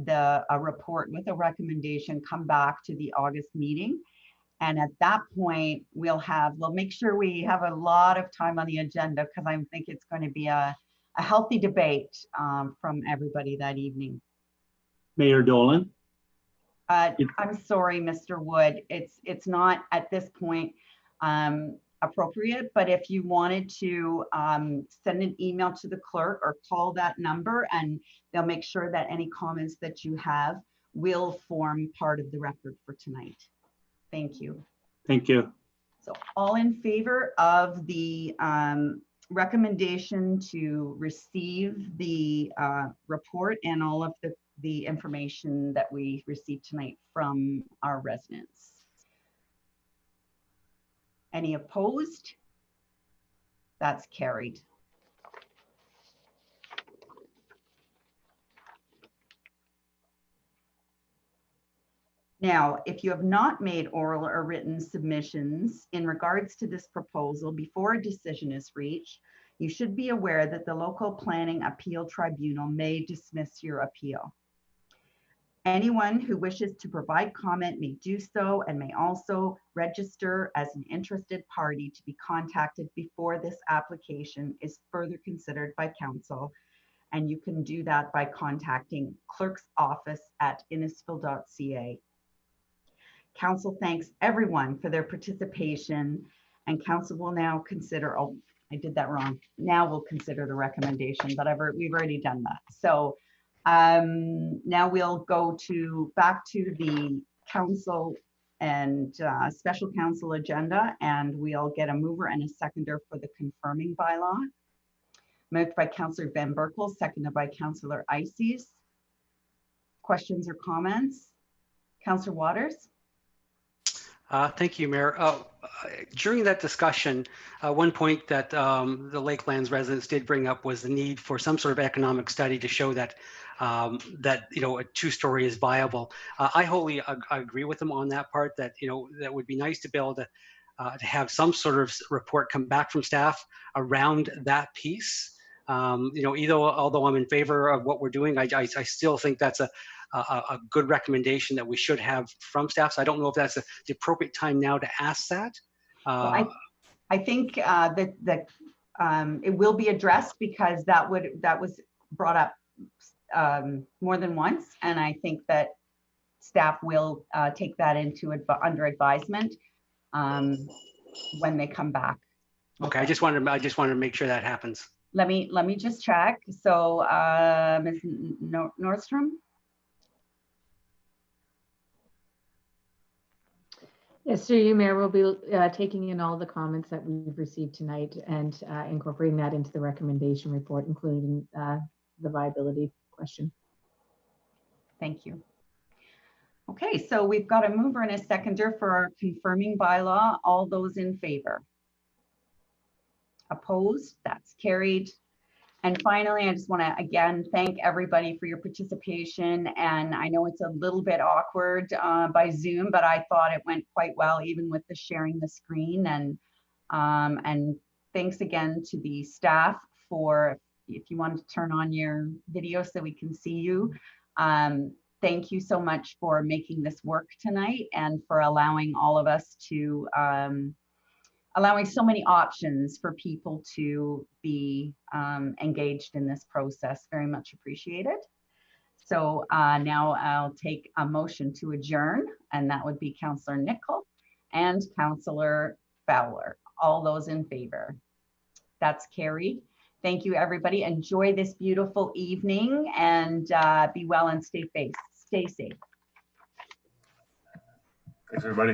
a report with a recommendation come back to the August meeting. And at that point, we'll make sure we have a lot of time on the agenda, because I think it's going to be a healthy debate from everybody that evening. Mayor Dolan? I'm sorry, Mr. Wood. It's not at this point appropriate, but if you wanted to send an email to the clerk or call that number, and they'll make sure that any comments that you have will form part of the record for tonight. Thank you. Thank you. So all in favor of the recommendation to receive the report and all of the information that we received tonight from our residents? Any opposed? That's carried. Now, if you have not made oral or written submissions in regards to this proposal before a decision is reached, you should be aware that the Local Planning Appeal Tribunal may dismiss your appeal. Anyone who wishes to provide comment may do so, and may also register as an interested party to be contacted before this application is further considered by council. And you can do that by contacting clerk's office at innisfil.ca. Council thanks everyone for their participation, and council will now consider, oh, I did that wrong. Now we'll consider the recommendation, but we've already done that. So now we'll go back to the council and special council agenda, and we'll get a mover and a seconder for the confirming bylaw. Moved by Councillor Van Berkel, seconded by Councillor Ices. Questions or comments? Councillor Waters? Thank you, Mayor. during that discussion, one point that the Lakelands residents did bring up was the need for some sort of economic study to show that that a two-story is viable. I wholly agree with them on that part. That that would be nice to be able to have some sort of report come back from staff around that piece. Although I'm in favor of what we're doing, I still think that's a good recommendation that we should have from staff. So I don't know if that's the appropriate time now to ask that. Well, I think that it will be addressed because that was brought up more than once, and I think that staff will take that into under advisement when they come back. Okay, I just wanted to make sure that happens. Let me just check. So, Ms. Nordstrom. Yes, through you, Mayor, we'll be taking in all the comments that we've received tonight and incorporating that into the recommendation report, including the viability question. Thank you. Okay, so we've got a mover and a seconder for our confirming bylaw. All those in favor? Opposed? That's carried. And finally, I just want to again thank everybody for your participation. And I know it's a little bit awkward by Zoom, but I thought it went quite well, even with the sharing the screen. And thanks again to the staff for, if you want to turn on your video so we can see you. Thank you so much for making this work tonight and for allowing all of us to allowing so many options for people to be engaged in this process. Very much appreciated. So now I'll take a motion to adjourn, and that would be Councillor Nicol and Councillor Fowler. All those in favor? That's carried. Thank you, everybody. Enjoy this beautiful evening and be well and stay safe. Thanks, everybody.